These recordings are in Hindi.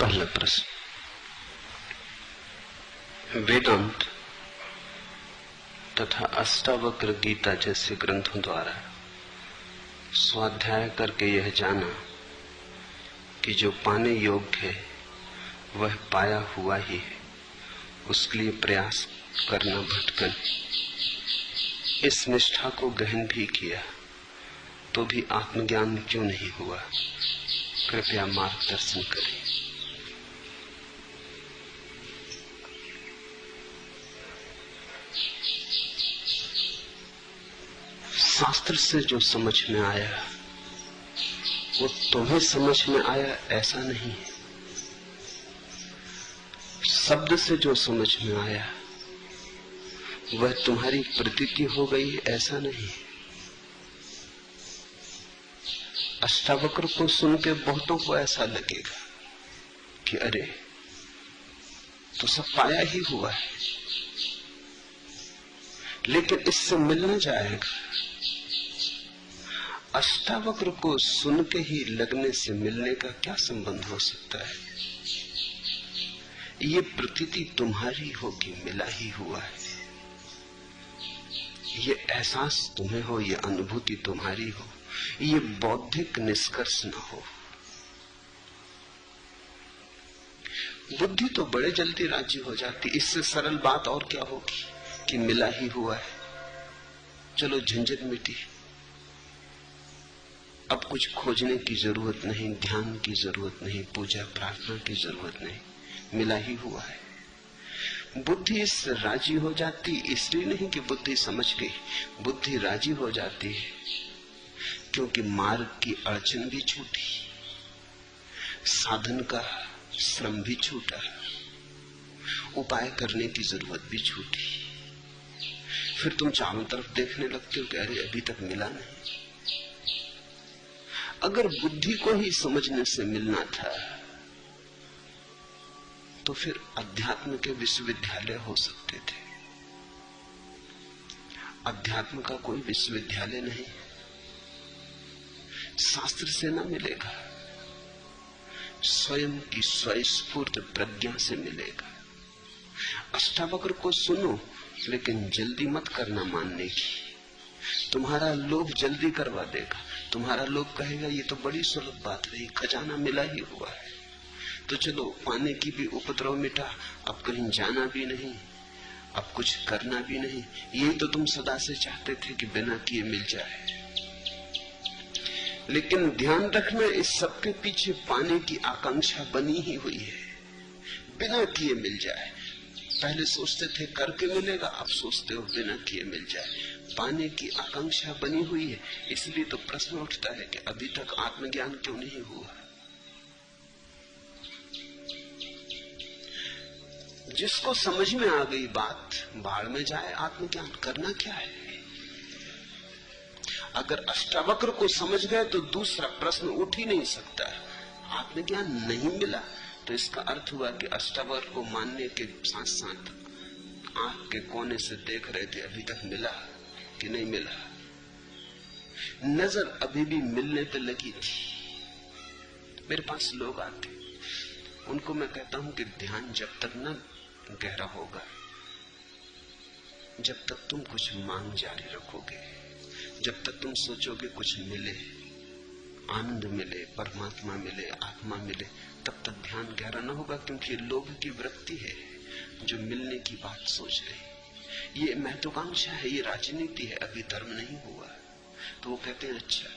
पहला प्रश्न, वेदांत तथा अष्टावक्र गीता जैसे ग्रंथों द्वारा स्वाध्याय करके यह जाना कि जो पाने योग्य है वह पाया हुआ ही है, उसके लिए प्रयास करना भटकन। इस निष्ठा को गहन भी किया तो भी आत्मज्ञान क्यों नहीं हुआ? कृपया मार्गदर्शन करें। शास्त्र से जो समझ में आया वो तुम्हें समझ में आया ऐसा नहीं है। शब्द से जो समझ में आया वह तुम्हारी प्रतीति हो गई ऐसा नहीं। अष्टावक्र को सुन के बहुतों को ऐसा लगेगा कि अरे तो सब पाया ही हुआ है, लेकिन इससे मिलना जाएगा। अष्टावक्र को सुन के ही लगने से मिलने का क्या संबंध हो सकता है? ये प्रतीति तुम्हारी होगी, मिला ही हुआ है। ये एहसास तुम्हें हो, ये अनुभूति तुम्हारी हो, ये बौद्धिक निष्कर्ष न हो। बुद्धि तो बड़े जल्दी राजी हो जाती। इससे सरल बात और क्या होगी कि मिला ही हुआ है, चलो झंझट मिटी। अब कुछ खोजने की जरूरत नहीं, ध्यान की जरूरत नहीं, पूजा प्रार्थना की जरूरत नहीं, मिला ही हुआ है। बुद्धि इससे राजी हो जाती, इसलिए नहीं कि बुद्धि समझ गई, बुद्धि राजी हो जाती है क्योंकि मार्ग की अड़चन भी छूटी, साधन का श्रम भी छूटा, उपाय करने की जरूरत भी छूटी। फिर तुम चारों तरफ देखने लगते हो कि अरे अभी तक मिला नहीं। अगर बुद्धि को ही समझने से मिलना था तो फिर अध्यात्म के विश्वविद्यालय हो सकते थे। अध्यात्म का कोई विश्वविद्यालय नहीं, शास्त्र से न मिलेगा, स्वयं की स्वस्फूर्त प्रज्ञा से मिलेगा। अष्टावक्र को सुनो, लेकिन जल्दी मत करना मानने की। तुम्हारा लोभ जल्दी करवा देगा। तुम्हारा लोभ कहेगा ये तो बड़ी सुलभ बात रही, खजाना मिला ही हुआ है, तो चलो पाने की भी उपद्रव मिटा, अब कहीं जाना भी नहीं, अब कुछ करना भी नहीं। यही तो तुम सदा से चाहते थे कि बिना किए मिल जाए। लेकिन ध्यान रखना, इस सबके पीछे पाने की आकांक्षा बनी ही हुई है, बिना किए मिल जाए। पहले सोचते थे करके मिलेगा, अब सोचते हो बिना किए मिल जाए। पाने की आकांक्षा बनी हुई है। इसलिए तो प्रश्न उठता है कि अभी तक आत्मज्ञान क्यों नहीं हुआ? जिसको समझ में आ गई बात, बाढ़ में जाए, आत्मज्ञान करना क्या है? अगर अष्टावक्र को समझ गए तो दूसरा प्रश्न उठ ही नहीं सकता। आत्मज्ञान नहीं मिला तो इसका अर्थ हुआ कि अष्टावक्र को मानने के साथ साथ आंख के कोने से देख रहे थे अभी तक मिला कि नहीं मिला। नजर अभी भी मिलने पे लगी थी। मेरे पास लोग आते, उनको मैं कहता हूं कि ध्यान जब तक न गहरा होगा, जब तक तुम कुछ मांग जारी रखोगे, जब तक तुम सोचोगे कुछ मिले, आनंद मिले, परमात्मा मिले, आत्मा मिले, तब तक ध्यान गहरा न होगा। क्योंकि लोभ की वृत्ति है जो मिलने की बात सोच रही, ये महत्वाकांक्षा है, ये राजनीति है, अभी धर्म नहीं हुआ। तो वो कहते हैं अच्छा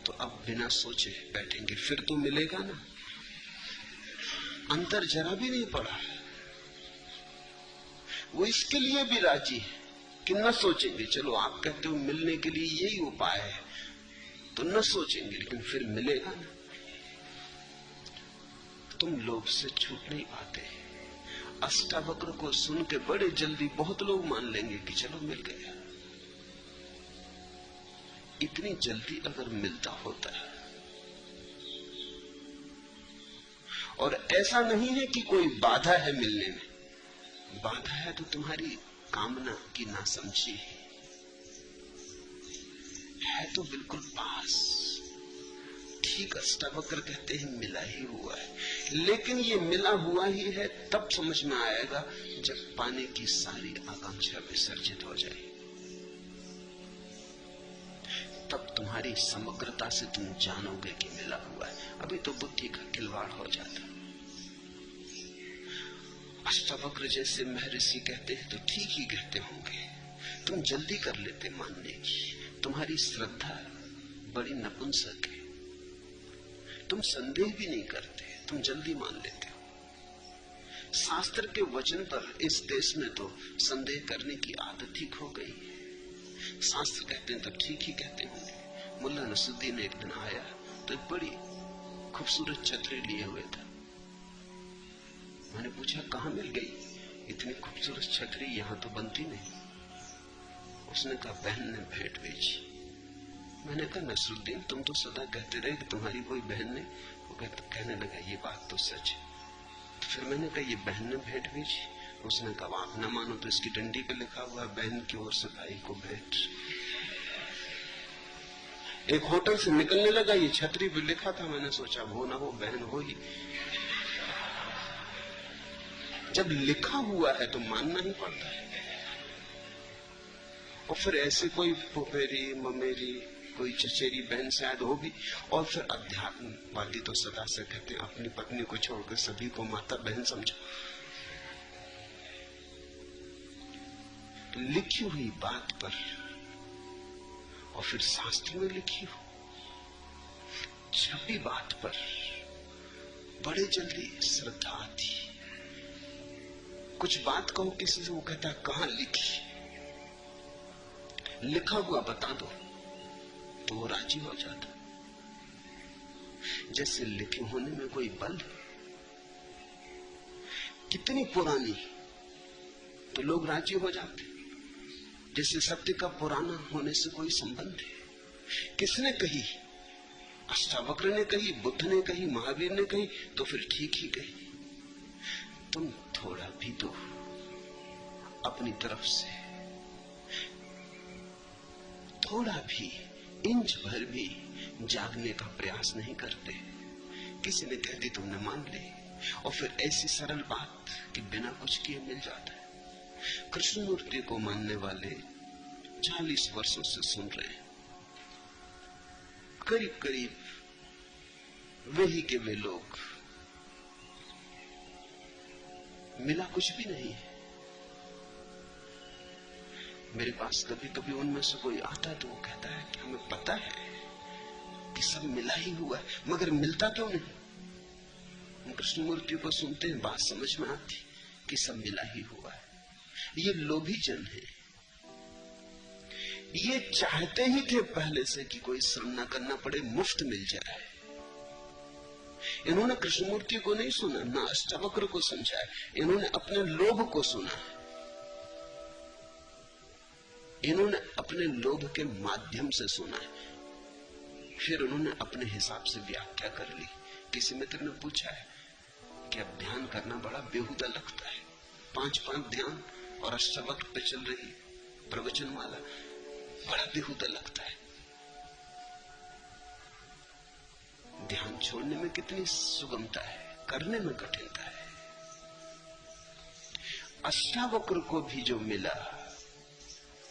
तो अब बिना सोचे बैठेंगे, फिर तो मिलेगा ना। अंतर जरा भी नहीं पड़ा। वो इसके लिए भी राजी है कि न सोचेंगे। चलो आप कहते हो मिलने के लिए यही उपाय है तो न सोचेंगे, लेकिन फिर मिलेगा ना। तुम लोभ से छूट नहीं पाते। अष्टावक्र को सुन के बड़े जल्दी बहुत लोग मान लेंगे कि चलो मिल गया। इतनी जल्दी अगर मिलता होता है, और ऐसा नहीं है कि कोई बाधा है मिलने में, बाधा है तो तुम्हारी कामना की नासमझी है तो बिल्कुल पास, ठीक अष्टावक्र कहते हैं मिला ही हुआ है, लेकिन ये मिला हुआ ही है तब समझ में आएगा जब पाने की सारी आकांक्षा विसर्जित हो जाए, तब तुम्हारी समग्रता से तुम जानोगे कि मिला हुआ है। अभी तो बुद्धि का खिलवाड़ हो जाता। अष्टावक्र जैसे महर्षि कहते हैं तो ठीक ही कहते होंगे, तुम जल्दी कर लेते मानने की, तुम्हारी श्रद्धा बड़ी नपुंसक है, तुम संदेह भी नहीं करते, तुम जल्दी मान लेते हो। शास्त्र के वचन पर इस देश में तो संदेह करने की आदत ही खो गई है। शास्त्र कहते हैं तो ठीक ही कहते होंगे। मुल्ला नसरुद्दीन एक दिन आया तो एक बड़ी खूबसूरत छतरी लिए हुए था। मैंने पूछा कहाँ मिल गई इतनी खूबसूरत छतरी, यहां तो बनती नहीं। उसने कहा बहन ने भेंट भेजी। मैंने कहा नसरुद्दीन तुम तो सदा कहते रहे कि तुम्हारी कोई बहन ने, वो कहने लगा ये बात तो सच है। तो फिर मैंने कहा ये बहन ने भेंट भेजी। उसने कहा आप न मानो तो इसकी डंडी पे लिखा हुआ बहन की ओर से भाई को भेंट। एक होटल से निकलने लगा, ये छतरी पे लिखा था। मैंने सोचा वो ना हो बहन हो ही। जब लिखा हुआ है तो मानना ही पड़ता है। और फिर ऐसे कोई फुफेरी ममेरी कोई चचेरी बहन शायद हो भी। और फिर अध्यात्मवादी तो सदा से कहते हैं अपनी पत्नी को छोड़कर सभी को माता बहन समझो। लिखी हुई बात पर और फिर शास्त्र में लिखी हो छपी बात पर बड़े जल्दी श्रद्धा आती। कुछ बात कहो किसी से, वो कहता है कहां लिखी, लिखा हुआ बता दो तो वो राजी हो जाता। जैसे लिखे होने में कोई बल है। कितनी पुरानी तो लोग राजी हो जाते, जैसे सत्य का पुराना होने से कोई संबंध है। किसने कही? अष्टावक्र ने कही, बुद्ध ने कही, महावीर ने कही, तो फिर ठीक ही कही। तुम थोड़ा भी तो अपनी तरफ से थोड़ा भी इंच भर भी जागने का प्रयास नहीं करते। किसी ने कह दी तुमने मान ली, और फिर ऐसी सरल बात कि बिना कुछ किए मिल जाता है। कृष्णमूर्ति को मानने वाले 40 वर्षों से सुन रहे हैं, करीब करीब वे ही के वे लोग, मिला कुछ भी नहीं है। मेरे पास कभी कभी उनमें से कोई आता है तो वो कहता है कि हमें पता है कि सब मिला ही हुआ है, मगर मिलता क्यों नहीं? हम कृष्णमूर्ति को सुनते हैं, बात समझ में आती कि सब मिला ही हुआ है। ये लोभी जन है, ये चाहते ही थे पहले से कि कोई श्रम न करना पड़े, मुफ्त मिल जाए। इन्होंने कृष्णमूर्ति को नहीं सुना, ना अष्टावक्र को समझा है, इन्होंने अपने लोभ को सुना। इन्होंने अपने लोभ के माध्यम से सुना है, फिर उन्होंने अपने हिसाब से व्याख्या कर ली। किसी मित्र ने पूछा है कि अब ध्यान करना बड़ा बेहुदा लगता है, 5-5 ध्यान और अष्टावक्र पे चल रही प्रवचन माला, बड़ा बेहुदा लगता है। ध्यान छोड़ने में कितनी सुगमता है, करने में कठिनता है। अष्टावक्र को भी जो मिला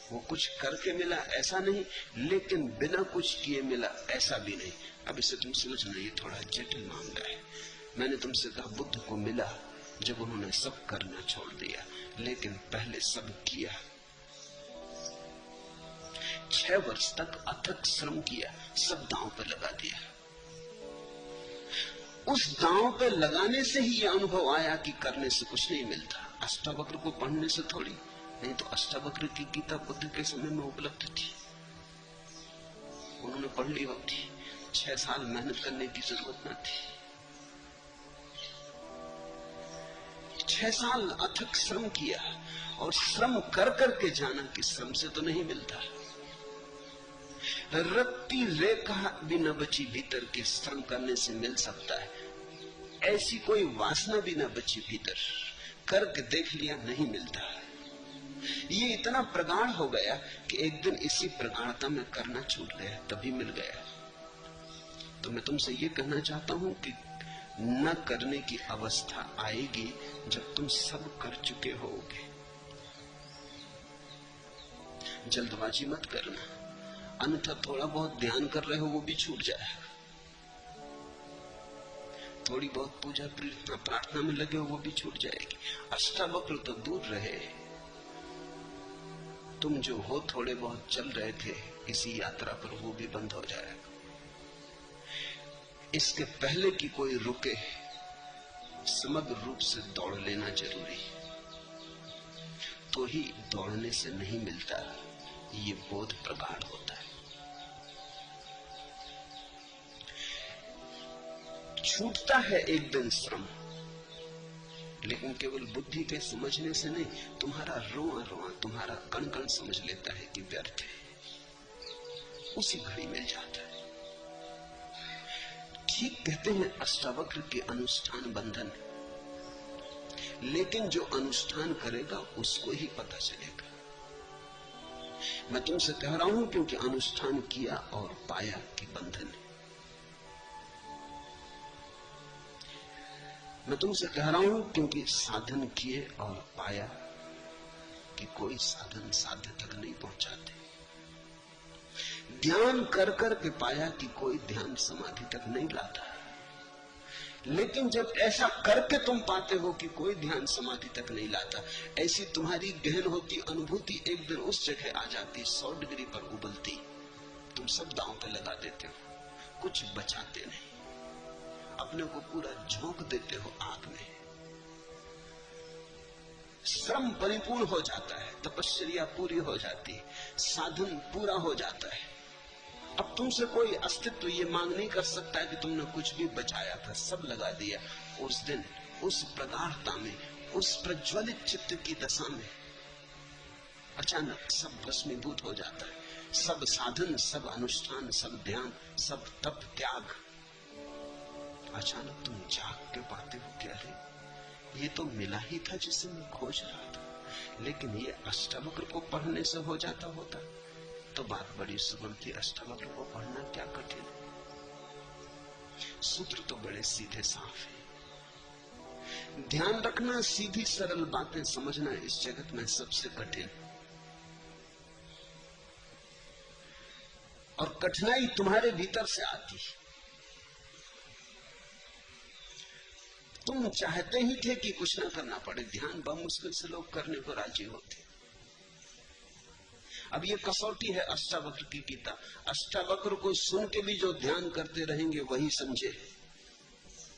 वो कुछ करके मिला ऐसा नहीं, लेकिन बिना कुछ किए मिला ऐसा भी नहीं। अब इसे तुम समझना, ये थोड़ा जटिल मामला है। मैंने तुमसे कहा बुद्ध को मिला जब उन्होंने सब करना छोड़ दिया, लेकिन पहले सब किया। 6 वर्ष तक अथक श्रम किया, सब दांव पर लगा दिया। उस दांव पे लगाने से ही यह अनुभव आया कि करने से कुछ नहीं मिलता। अष्टावक्र को पढ़ने से थोड़ी, नहीं तो अष्टावक्र की गीता बुद्ध के समय में उपलब्ध थी, उन्होंने पढ़ ली होती। 6 साल मेहनत करने की जरूरत न थी। 6 साल अथक श्रम किया, और श्रम कर करके जाना कि श्रम से तो नहीं मिलता। रत्ती रेखा भी न बची भीतर के श्रम करने से मिल सकता है। ऐसी कोई वासना भी न बची भीतर, करके देख लिया नहीं मिलता। ये इतना प्रगाढ़ हो गया कि एक दिन इसी प्रगाढ़ता में करना छूट गया, तभी मिल गया। तो मैं तुमसे ये कहना चाहता हूं कि न करने की अवस्था आएगी जब तुम सब कर चुके होगे। जल्दबाजी मत करना, अन्यथा थोड़ा बहुत ध्यान कर रहे हो वो भी छूट जाएगा। थोड़ी बहुत पूजा प्रार्थना में लगे हो वो भी छूट जाएगी। अष्टावक्र तो दूर रहे, तुम जो हो थोड़े बहुत चल रहे थे इसी यात्रा पर, वो भी बंद हो जाएगा। इसके पहले कि कोई रुके, समग्र रूप से दौड़ लेना जरूरी है। तो ही दौड़ने से नहीं मिलता, ये बोध प्रगाढ़ होता है। छूटता है एक दिन श्रम, लेकिन केवल बुद्धि के समझने से नहीं, तुम्हारा रोआ रोआ, तुम्हारा कण कण समझ लेता है कि व्यर्थ है, उसी घड़ी मिल जाता है। ठीक कहते हैं अष्टावक्र के अनुष्ठान बंधन, लेकिन जो अनुष्ठान करेगा उसको ही पता चलेगा। मैं तुमसे कह रहा हूं क्योंकि अनुष्ठान किया और पाया कि बंधन है। मैं तुमसे कह रहा हूं क्योंकि साधन किए और पाया कि कोई साधन साध्य तक नहीं पहुंचाते। ध्यान कर कर के पाया कि कोई ध्यान समाधि तक नहीं लाता। लेकिन जब ऐसा करके तुम पाते हो कि कोई ध्यान समाधि तक नहीं लाता, ऐसी तुम्हारी गहन होती अनुभूति एक दिन उस जगह आ जाती, 100 डिग्री पर उबलती, तुम सब दांव पे लगा देते हो, कुछ बचाते नहीं, अपने को पूरा झोंक देते हो आग में। श्रम परिपूर्ण हो जाता है, तपस्या पूरी हो जाती है, साधन पूरा हो जाता है। अब तुमसे कोई अस्तित्व ये मांग नहीं कर सकता कि तुमने कुछ भी बचाया था, सब लगा दिया। उस दिन उस प्रगाढ़ता में, उस प्रज्वलित चित्त की दशा में अचानक सब भस्मीभूत हो जाता है। सब साधन, सब अनुष्ठान, सब ध्यान, सब तप त्याग, अचानक तुम जाग के पाते हो कि अरे ये तो मिला ही था जिसे मैं खोज रहा था। लेकिन ये अष्टावक्र को पढ़ने से हो जाता होता तो बात बड़ी सुगम थी। अष्टावक्र को पढ़ना क्या कठिन, सूत्र तो बड़े सीधे साफ है। ध्यान रखना, सीधी सरल बातें समझना इस जगत में सबसे कठिन, और कठिनाई तुम्हारे भीतर से आती। तुम चाहते ही थे कि कुछ ना करना पड़े, ध्यान बहुत मुश्किल से लोग करने को राजी होते। अब ये कसौटी है अष्टावक्र की गीता। अष्टावक्र को सुन के भी जो ध्यान करते रहेंगे वही समझे,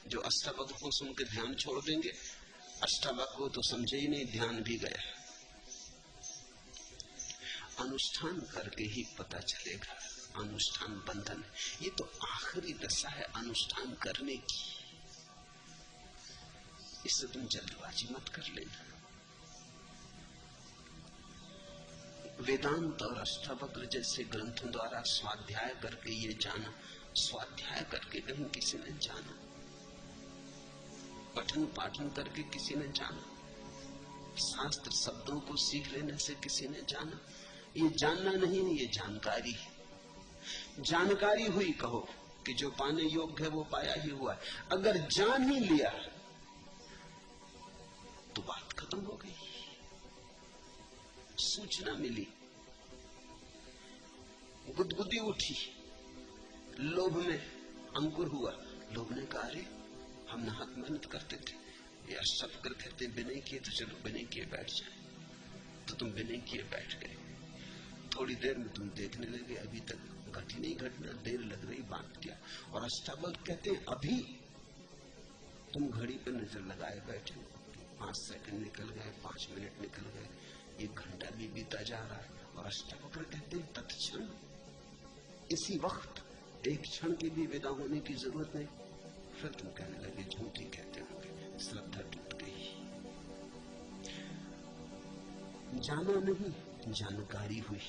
जो अष्टावक्र को सुन के ध्यान छोड़ देंगे, अष्टावक्र को तो समझे ही नहीं, ध्यान भी गया। अनुष्ठान करके ही पता चलेगा, अनुष्ठान बंधन। ये तो आखिरी दशा है अनुष्ठान करने की, इससे तुम जल्दबाजी मत कर लेना। वेदांत और अष्टावक्र जैसे ग्रंथों द्वारा स्वाध्याय करके ये जाना, स्वाध्याय करके कहीं किसी ने जाना, पठन पाठन करके किसी ने जाना, शास्त्र शब्दों को सीख लेने से किसी ने जाना। ये जानना नहीं है, ये जानकारी है। जानकारी हुई कहो कि जो पाने योग्य है वो पाया ही हुआ है। अगर जान ही लिया तो बात खत्म हो गई, सूचना मिली, गुदगुदी उठी, लोभ में अंकुर हुआ। लोभ ने कहा अरे हम नाहक मेहनत करते थे, ये अष्टावक्र कहते बिना किए तो चलो बिना किए बैठ जाए, तो तुम बिना किए बैठ गए। थोड़ी देर में तुम देखने लगे अभी तक घटी नहीं घटना, देर लग रही, बांट दिया। और अष्टावक्र कहते हैं अभी तुम घड़ी पर नजर लगाए बैठे, 5 सेकंड निकल गए, 5 मिनट निकल गए, 1 घंटा भी बीता जा रहा है। और अष्टावक्र कहते हैं तत्क्षण, इसी वक्त, एक क्षण की भी विदा होने की जरूरत नहीं। फिर तुम कहने लगे झूठ ही कहते होंगे, श्रद्धा टूट गई। जाना नहीं, जानकारी हुई।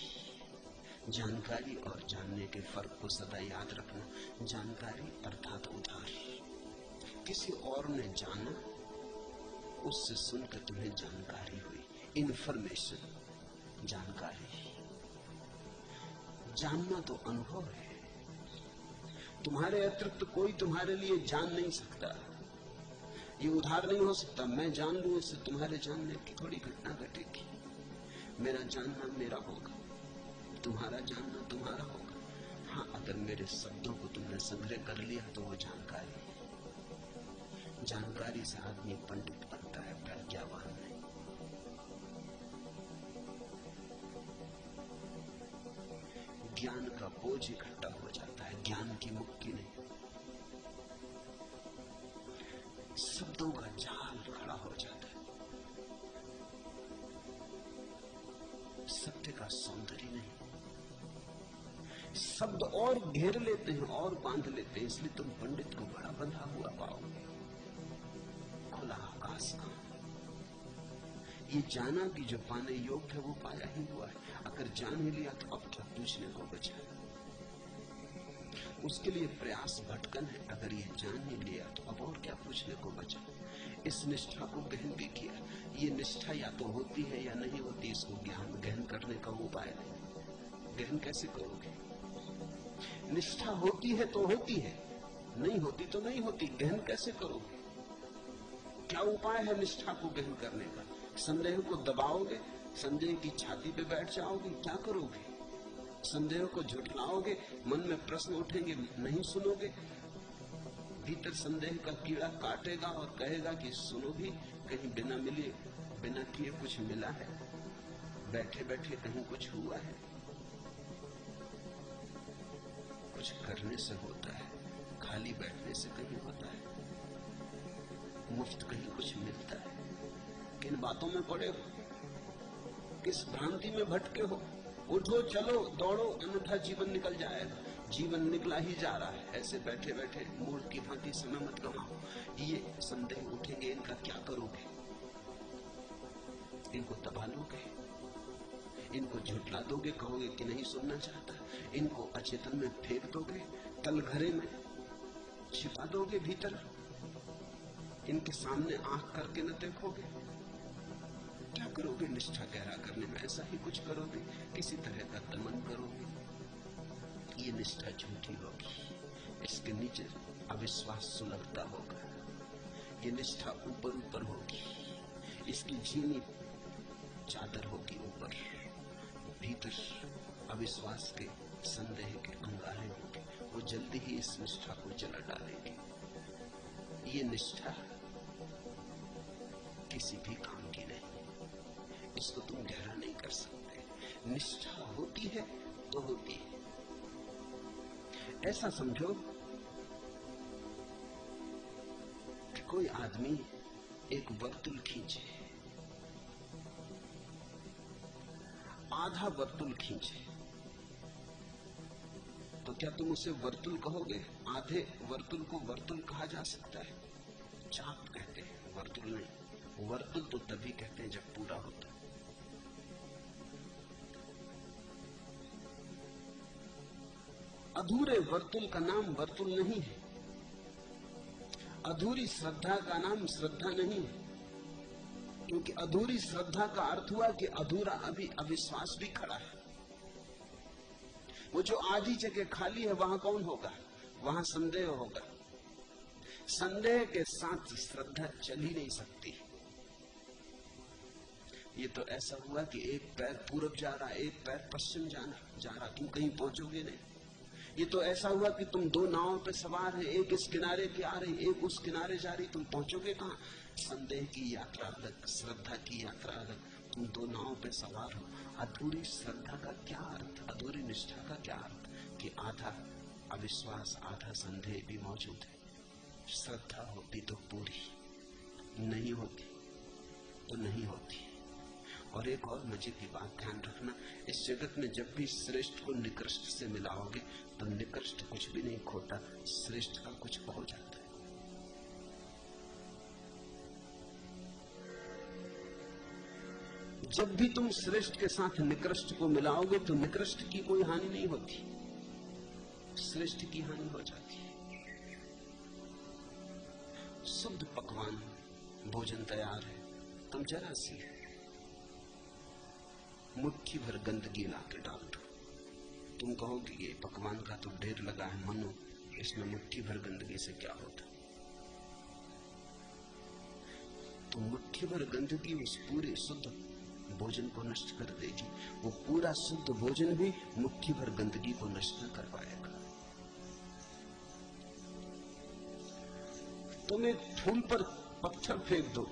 जानकारी और जानने के फर्क को सदा याद रखना। जानकारी अर्थात उधार, किसी और ने जाना, उससे सुनकर तुम्हें जानकारी हुई, इंफॉर्मेशन, जानकारी। जानना तो अनुभव है, तुम्हारे अतिरिक्त कोई तुम्हारे लिए जान नहीं सकता। ये उधार नहीं हो सकता। मैं जान लूं इससे तुम्हारे जानने की थोड़ी घटना घटेगी। मेरा जानना मेरा होगा, तुम्हारा जानना तुम्हारा होगा। हाँ, अगर मेरे शब्दों को तुमने संग्रह कर लिया तो वो जानकारी से आदमी पंडित बनता है, प्रज्ञावान नहीं। ज्ञान का बोझ इकट्ठा हो जाता है, ज्ञान की मुक्ति नहीं। शब्दों का जाल खड़ा हो जाता है, सत्य का सौंदर्य नहीं। शब्द और घेर लेते हैं और बांध लेते हैं, इसलिए तुम पंडित को बड़ा बंधा हुआ पाओगे। खुला आकाश का ये जाना कि जो पाने योग्य है वो पाया ही हुआ है। अगर जान ही लिया तो अब क्या पूछने को बचा? उसके लिए प्रयास भटकन है। अगर ये जान ही लिया तो अब और क्या पूछने को बचा? इस निष्ठा को गहन भी किया। ये निष्ठा या तो होती है या नहीं होती, इसको ज्ञान गहन करने का उपाय नहीं। गहन कैसे करोगे? निष्ठा होती है तो होती है, नहीं होती तो नहीं होती। गहन कैसे करोगे? क्या उपाय है निष्ठा को गहन करने का? संदेह को दबाओगे, संदेह की छाती पे बैठ जाओगे, क्या करोगे? संदेह को झुठलाओगे, मन में प्रश्न उठेंगे, नहीं सुनोगे। भीतर संदेह का कीड़ा काटेगा और कहेगा कि सुनो भी, कहीं बिना मिले बिना किए कुछ मिला है, बैठे बैठे कहीं कुछ हुआ है। कुछ करने से होता है, खाली बैठने से कहीं होता है, मुफ्त कहीं कुछ मिलता है। किन बातों में पड़े हो, किस भ्रांति में भटके हो? उठो, चलो, दौड़ो, अन्यथा जीवन निकल जाएगा। जीवन निकला ही जा रहा है। ऐसे बैठे बैठे मूर्ख की भांति समय मत गवाओ। ये संदेह उठेंगे, इनका क्या करोगे? इनको दबा लोगे, इनको झुठला दोगे, कहोगे कि नहीं सुनना चाहता, इनको अचेतन में फेंक दोगे, तलघरे में छिपा दोगे भीतर, इनके सामने आंख करके न देखोगे। क्या करोगे निष्ठा गहरा करने में? ऐसा ही कुछ करोगे, किसी तरह का दमन करोगे। ये निष्ठा झूठी होगी, इसके नीचे अविश्वास सुलगता होगा। ये निष्ठा ऊपर ऊपर होगी, इसकी झीनी चादर होगी ऊपर, भीतर अविश्वास के संदेह के अंगारे होंगे। वो जल्दी ही इस निष्ठा को जला डालेंगे। ये निष्ठा किसी भी काम की नहीं, इसको तुम गहरा नहीं कर सकते। निष्ठा होती है तो होती है। ऐसा समझो कि कोई आदमी एक वर्तुल खींचे, आधा वर्तुल खींचे, तो क्या तुम उसे वर्तुल कहोगे? आधे वर्तुल को वर्तुल कहा जा सकता है? चाप कहते हैं, वर्तुल नहीं। वर्तुल तो तभी कहते हैं जब पूरा होता है। अधूरे वर्तुल का नाम वर्तुल नहीं है। अधूरी श्रद्धा का नाम श्रद्धा नहीं है, क्योंकि अधूरी श्रद्धा का अर्थ हुआ कि अधूरा अभी अविश्वास भी खड़ा है। वो जो आधी जगह खाली है वहां कौन होगा? वहां संदेह होगा। संदेह के साथ श्रद्धा चल ही नहीं सकती। ये तो ऐसा हुआ कि एक पैर पूरब जा रहा, एक पैर पश्चिम जा रहा, तुम कहीं पहुंचोगे नहीं। ये तो ऐसा हुआ कि तुम दो नावों पे सवार हैं, एक इस किनारे की आ रही, एक उस किनारे जा रही, तुम पहुंचोगे कहां? संदेह की यात्रा अलग, श्रद्धा की यात्रा अलग, तुम दो नावों पे सवार हो। अधूरी श्रद्धा का क्या अर्थ, अधूरी निष्ठा का क्या अर्थ? कि आधा अविश्वास, आधा संदेह भी मौजूद है। श्रद्धा होती तो पूरी, नहीं होती तो नहीं होती। और एक और मजे की बात ध्यान रखना, इस जगत में जब भी श्रेष्ठ को निकृष्ट से मिलाओगे तो निकृष्ट कुछ भी नहीं खोता, श्रेष्ठ का कुछ खो जाता है। जब भी तुम श्रेष्ठ के साथ निकृष्ट को मिलाओगे तो निकृष्ट की कोई हानि नहीं होती, श्रेष्ठ की हानि हो जाती है। शुद्ध पकवान भोजन तैयार है, तुम जरा सी मुट्ठी भर गंदगी ला के डाल दो, तुम कहोगे ये पकवान का तो ढेर लगा है, मनो इसमें मुट्ठी भर गंदगी से क्या होता? तो मुट्ठी भर गंदगी उस पूरे शुद्ध भोजन को नष्ट कर देगी। वो पूरा शुद्ध भोजन भी मुट्ठी भर गंदगी को नष्ट न कर पाएगा। तुम एक फूल पर पत्थर फेंक दो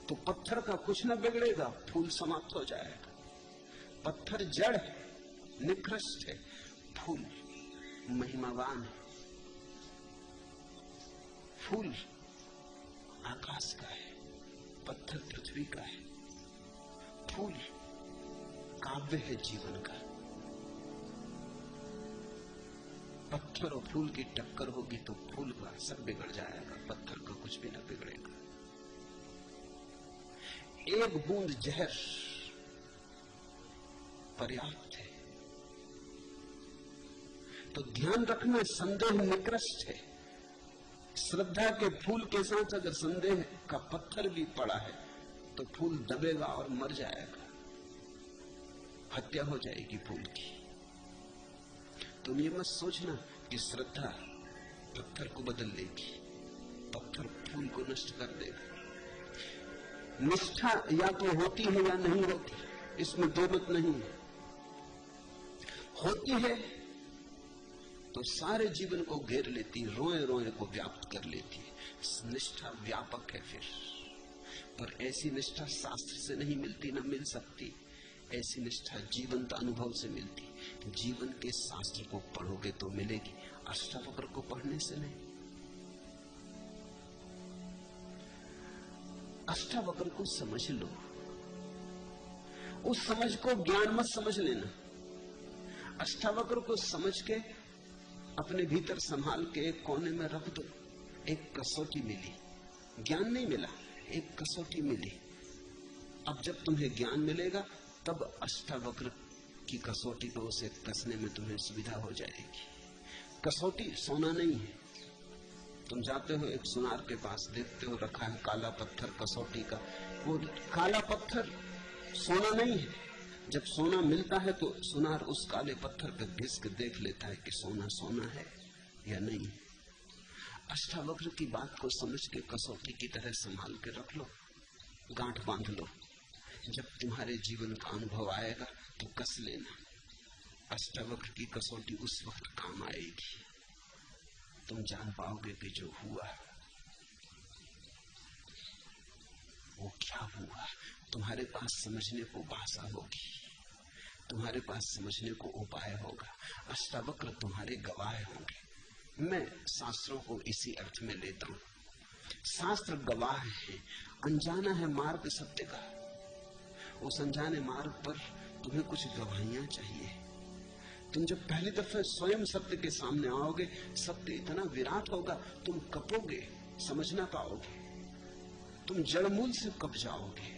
तो पत्थर का कुछ न बिगड़ेगा, फूल समाप्त हो जाएगा। पत्थर जड़ है, निकृष्ट है, फूल महिमावान है। फूल आकाश का है, पत्थर पृथ्वी का है। फूल काव्य है जीवन का। पत्थर और फूल की टक्कर होगी तो फूल का सब बिगड़ जाएगा, पत्थर का कुछ भी न बिगड़ेगा। एक बूंद जहर पर्याप्त है। तो ध्यान रखना, संदेह निकृष्ट है। श्रद्धा के फूल के साथ अगर संदेह का पत्थर भी पड़ा है तो फूल दबेगा और मर जाएगा, हत्या हो जाएगी फूल की। तुम ये मत सोचना कि श्रद्धा पत्थर को बदल लेगी, पत्थर फूल को नष्ट कर देगा। निष्ठा या तो होती है या नहीं होती, इसमें दो मत नहीं है। होती है तो सारे जीवन को घेर लेती, रोए रोए को व्याप्त कर लेती है। निष्ठा व्यापक है फिर, पर ऐसी निष्ठा शास्त्र से नहीं मिलती, ना मिल सकती। ऐसी निष्ठा जीवंत अनुभव से मिलती। जीवन के शास्त्र को पढ़ोगे तो मिलेगी, अष्टावक्र को पढ़ने से नहीं। अष्टावक्र को समझ लो, उस समझ को ज्ञान मत समझ लेना। अष्टावक्र को समझ के अपने भीतर संभाल के एक कोने में रख दो। एक कसौटी मिली, ज्ञान नहीं मिला, एक कसौटी मिली। अब जब तुम्हें ज्ञान मिलेगा तब अष्टावक्र की कसौटी को उसे कसने में तुम्हें सुविधा हो जाएगी। कसौटी सोना नहीं है। तुम जाते हो एक सुनार के पास, देखते हो रखा है काला पत्थर कसौटी का। वो काला पत्थर सोना नहीं है। जब सोना मिलता है तो सुनार उस काले पत्थर पर घिस के देख लेता है कि सोना सोना है या नहीं। अष्टावक्र की बात को समझ के कसौटी की तरह संभाल के रख लो, गांठ बांध लो। जब तुम्हारे जीवन का अनुभव आएगा तो कस लेना। अष्टावक्र की कसौटी उस वक्त काम आएगी। तुम जान पाओगे कि जो हुआ वो क्या हुआ। तुम्हारे पास समझने को भाषा होगी, तुम्हारे पास समझने को उपाय होगा। अष्टावक्र तुम्हारे गवाह होंगे। मैं शास्त्रों को इसी अर्थ में लेता हूं। शास्त्र गवाह है, अनजाना है मार्ग सत्य का। उस अनजाने मार्ग पर तुम्हें कुछ गवाहियां चाहिए। तुम जब पहली दफे स्वयं सत्य के सामने आओगे, सत्य इतना विराट होगा तुम कपोगे, समझ ना पाओगे, तुम जड़मूल से कप जाओगे।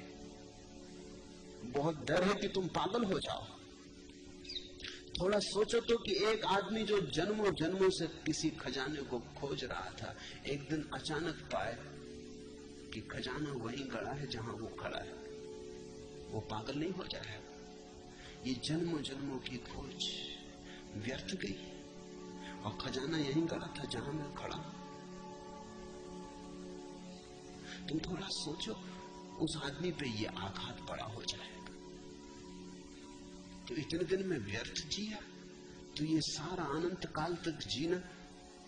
बहुत डर है कि तुम पागल हो जाओ। थोड़ा सोचो तो कि एक आदमी जो जन्मों जन्मों से किसी खजाने को खोज रहा था, एक दिन अचानक पाए कि खजाना वहीं गड़ा है जहां वो खड़ा है, वो पागल नहीं हो जाएगा। ये जन्मों जन्मों की खोज व्यर्थ गई और खजाना यहीं गड़ा था जहां मैं खड़ा। तुम थोड़ा सोचो, उस आदमी पे ये आघात पड़ा हो जाएगा तो इतने दिन में व्यर्थ जिया। तो ये सारा अनंत काल तक जीना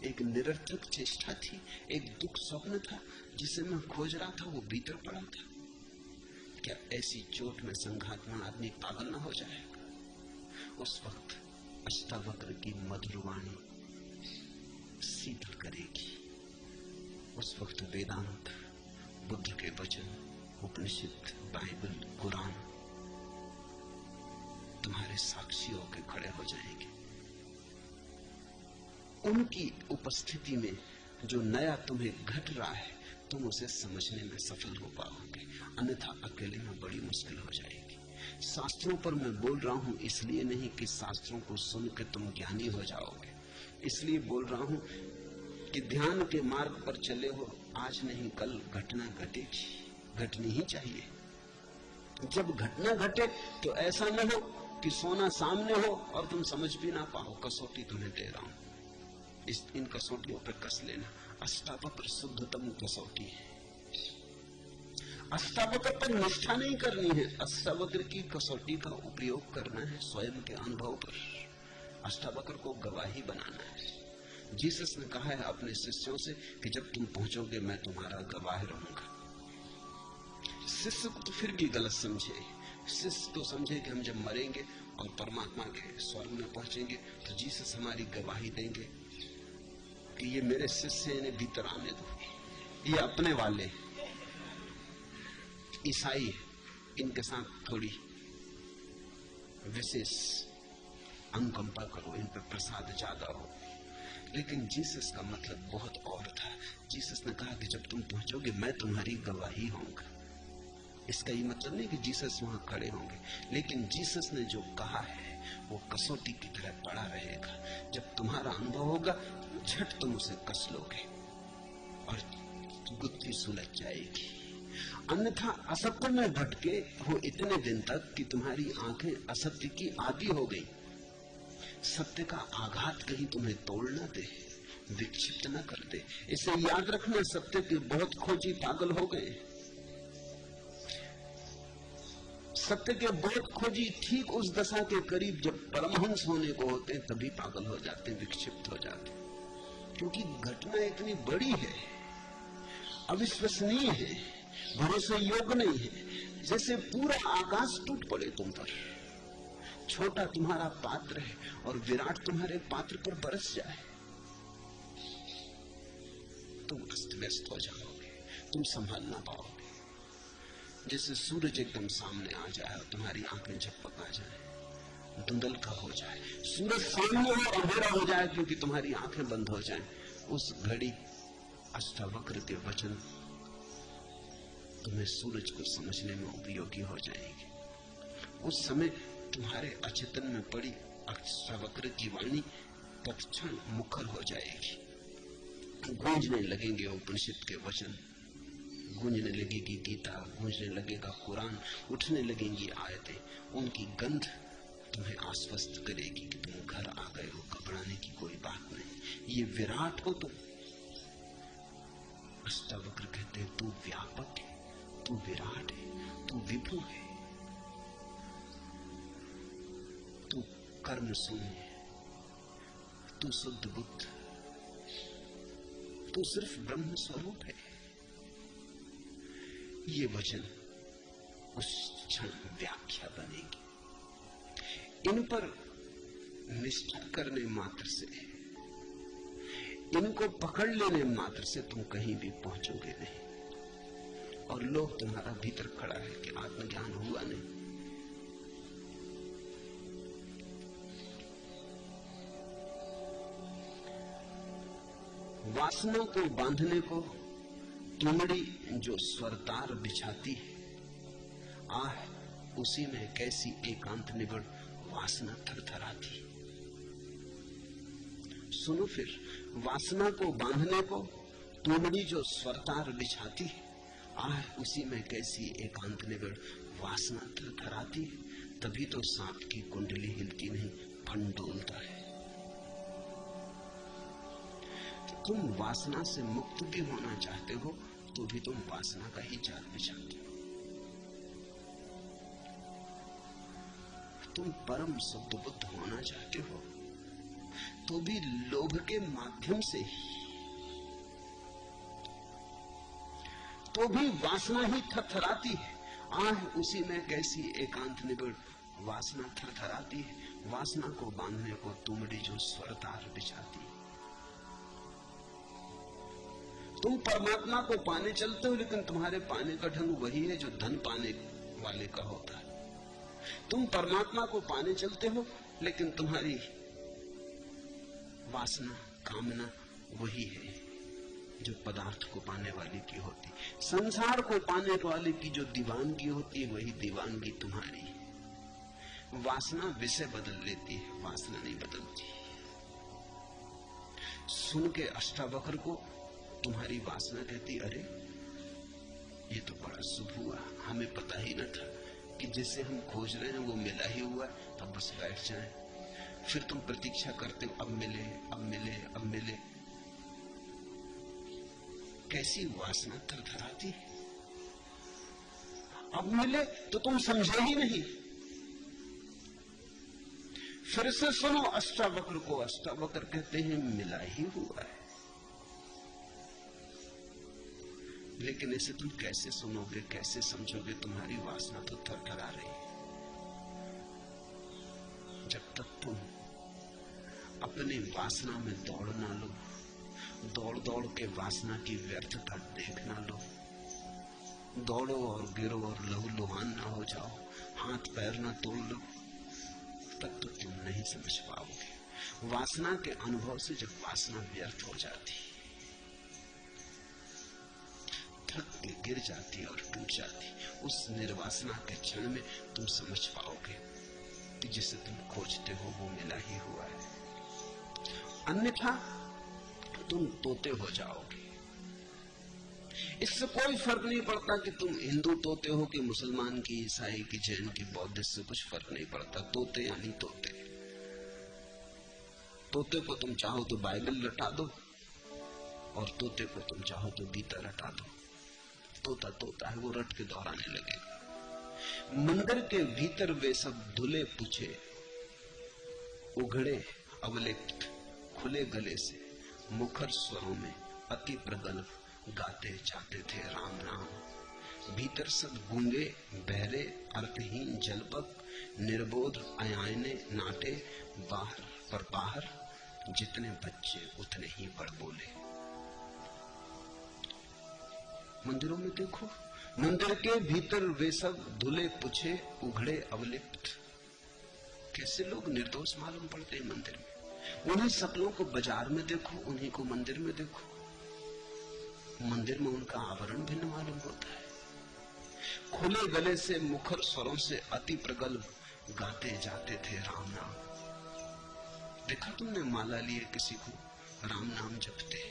एक निरर्थक चेष्टा थी, एक दुख स्वप्न था जिसे मैं खोज रहा था, वो भीतर पड़ा था। क्या ऐसी चोट में संघात में आदमी पागल ना हो जाएगा? उस वक्त अष्टावक्र की मधुर वाणी शीतल करेगी। उस वक्त वेदांत, बुद्ध के वचन, उपनिषद, बाइबल, कुरान तुम्हारे साक्षी होकर खड़े हो जाएंगे। उनकी उपस्थिति में जो नया तुम्हें घट रहा है तुम उसे समझने में सफल हो पाओगे, अन्यथा अकेले में बड़ी मुश्किल हो जाएगी। शास्त्रों पर मैं बोल रहा हूं इसलिए नहीं कि शास्त्रों को सुन के तुम ज्ञानी हो जाओगे, इसलिए बोल रहा हूं कि ध्यान के मार्ग पर चले हो, आज नहीं कल घटना घटेगी, घटनी ही चाहिए। जब घटना घटे तो ऐसा न हो कि सोना सामने हो और तुम समझ भी ना पाओ। कसौटी तुम्हें दे रहा हूं, इन कसौटियों पर कस लेना। अष्टावक्र शुद्धतम कसौटी है। अष्टावक्र पर निष्ठा नहीं करनी है, अष्टावक्र की कसौटी का उपयोग करना है स्वयं के अनुभव पर। अष्टावक्र को गवाही बनाना है। जीसस ने कहा है अपने शिष्यों से कि जब तुम पहुंचोगे मैं तुम्हारा गवाह रहूंगा। शिष्य को तो फिर भी गलत समझे। शिष्य तो समझे कि हम जब मरेंगे और परमात्मा के स्वर्ग में पहुंचेंगे तो जीसस हमारी गवाही देंगे कि ये मेरे शिष्य, इन्हें भीतर आने दो, ये अपने वाले ईसाई, इनके साथ थोड़ी विशेष अनुकंपा करो, इन पर प्रसाद ज्यादा हो। लेकिन जीसस का मतलब बहुत और था। जीसस ने कहा कि जब तुम पहुंचोगे मैं तुम्हारी गवाही होऊंगा। इसका ये मतलब नहीं कि जीसस वहां खड़े होंगे, लेकिन जीसस ने जो कहा है वो कसौटी की तरह पड़ा रहेगा। जब तुम्हारा अनुभव होगा झट तुम उसे कस लोगे और गुत्थी सुलझ जाएगी। अन्यथा असत्य में भटके हो इतने दिन तक कि तुम्हारी आंखें असत्य की आदी हो गई। सत्य का आघात कहीं तुम्हें तोड़ न दे, विक्षिप्त न कर दे। इसे याद रखना, सत्य के बहुत खोजी पागल हो गए। सत्य के बहुत खोजी ठीक उस दशा के करीब जब परमहंस होने को होते हैं तभी पागल हो जाते, विक्षिप्त हो जाते, क्योंकि घटना इतनी बड़ी है, अविश्वसनीय है, भरोसे योग्य नहीं है। जैसे पूरा आकाश टूट पड़े तुम पर, छोटा तुम्हारा पात्र है और विराट तुम्हारे पात्र पर बरस जाए, तुम अस्त व्यस्त हो जाओगे, तुम संभाल ना पाओगे। जैसे सूरज एकदम सामने आ जाए और तुम्हारी आंखें झपक आ जाए, धुंधल का हो जाए, सूरज सामने हो अंधेरा हो जाए क्योंकि तुम्हारी आंखें बंद हो जाएं, उस घड़ी अष्टावक्र के वचन तुम्हें सूरज को समझने में उपयोगी हो जाएगी। उस समय तुम्हारे अचेतन में पड़ी अष्टावक्र की वाणी तत्क्षण मुखर हो जाएगी। गूंजने लगेंगे उपनिषद के वचन, गूंजने लगेगी गीता, गूंजने लगेगा कुरान, उठने लगेंगी आयतें। उनकी गंध तुम्हें आश्वस्त करेगी कि तुम घर आ गए हो, घबराने की कोई बात नहीं, ये विराट हो तुम। अष्टावक्र कहते हैं तू व्यापक है, तू विराट है, तू विभु है, तू कर्म शून्य है, तू शुद्ध बुद्ध, तू सिर्फ ब्रह्म स्वरूप है। ये वचन उस क्षण व्याख्या बनेगी। इन पर निष्ठा करने मात्र से, इनको पकड़ लेने मात्र से तुम कहीं भी पहुंचोगे नहीं। और लोग तुम्हारा भीतर खड़ा है कि आत्मज्ञान हुआ नहीं। वासना को बांधने को तुमड़ी जो स्वरतार बिछाती है, आह उसी में कैसी एकांत निगड़ वासना थरथराती। सुनो फिर, वासना को बांधने को तुमड़ी जो स्वरतार बिछाती है, आह उसी में कैसी एकांत निगड़ वासना थरथराती। तभी तो सांप की कुंडली हिलती नहीं, फन डोलता है। तुम वासना से मुक्त भी होना चाहते हो तो भी तुम वासना का ही जाल बिछाते हो। तुम परम शुद्ध बुद्ध होना चाहते हो तो भी लोभ के माध्यम से ही, तो भी वासना ही थरथराती है। आह उसी में कैसी एकांत निगड़ वासना थरथराती है। वासना को बांधने को तुमड़ी जो स्वरतार बिछाती है। तुम परमात्मा को पाने चलते हो, लेकिन तुम्हारे पाने का ढंग वही है जो धन पाने वाले का होता है। तुम परमात्मा को पाने चलते हो, लेकिन तुम्हारी वासना, कामना वही है जो पदार्थ को पाने वाले की होती। संसार को पाने वाले की जो दीवानगी होती है, वही दीवानगी तुम्हारी। वासना विषय बदल लेती है, वासना नहीं बदलती। सुन के अष्टावक्र को तुम्हारी वासना कहती, अरे ये तो बड़ा शुभ हुआ, हमें पता ही न था कि जिसे हम खोज रहे हैं वो मिला ही हुआ है, तब बस बैठ जाएं। फिर तुम प्रतीक्षा करते हो, अब मिले अब मिले अब मिले। कैसी वासना थरथराती है। अब मिले तो तुम समझे ही नहीं। फिर से सुनो अष्टावक्र को। अष्टावक्र कहते हैं मिला ही हुआ है। लेकिन इसे तुम कैसे सुनोगे, कैसे समझोगे? तुम्हारी वासना तो थरथरा रही है। जब तक तुम अपनी वासना में दौड़ ना लो, दौड़ दौड़ के वासना की व्यर्थता देख ना लो, दौड़ो और गिरो और लहूलुहान ना हो जाओ, हाथ पैर ना तोड़ लो, तब तो तुम नहीं समझ पाओगे। वासना के अनुभव से जब वासना व्यर्थ हो जाती, थक के गिर जाती और टूट जाती, उस निर्वासना के क्षण में तुम समझ पाओगे कि जिसे तुम खोजते हो वो मिला ही हुआ है। अन्यथा तुम तोते हो जाओगे। इससे कोई फर्क नहीं पड़ता कि तुम हिंदू तोते हो कि मुसलमान की, ईसाई की, जैन की, बौद्धिस्ट से कुछ फर्क नहीं पड़ता। तोते यानी तोते। तोते को तुम चाहो तो बाइबल रटा दो और तोते को तुम चाहो तो गीता रटा दो। तोता तोता है, वो रट के दोहराने लगेगा। मंदिर के भीतर वे सब धुले पूछे, उघड़े अवलिप्त, खुले गले से मुखर स्वरों में अति प्रगल्भ गाते जाते थे राम नाम। भीतर सब गूंगे बहरे अर्थहीन जलपक, निर्बोध अयाने नाटे, बाहर पर बाहर जितने बच्चे उतने ही बड़ बोले। मंदिरों में देखो, मंदिर के भीतर वे सब धुले पुछे, उघड़े अवलिप्त। कैसे लोग निर्दोष मालूम पड़ते हैं मंदिर में। उन्हीं सपनों को बाजार में देखो, उन्हीं को मंदिर में देखो। मंदिर में उनका आवरण भिन्न मालूम होता है। खुले गले से मुखर स्वरों से अति प्रगल्भ गाते जाते थे राम नाम। देखा तुमने माला लिए किसी को राम नाम जपते,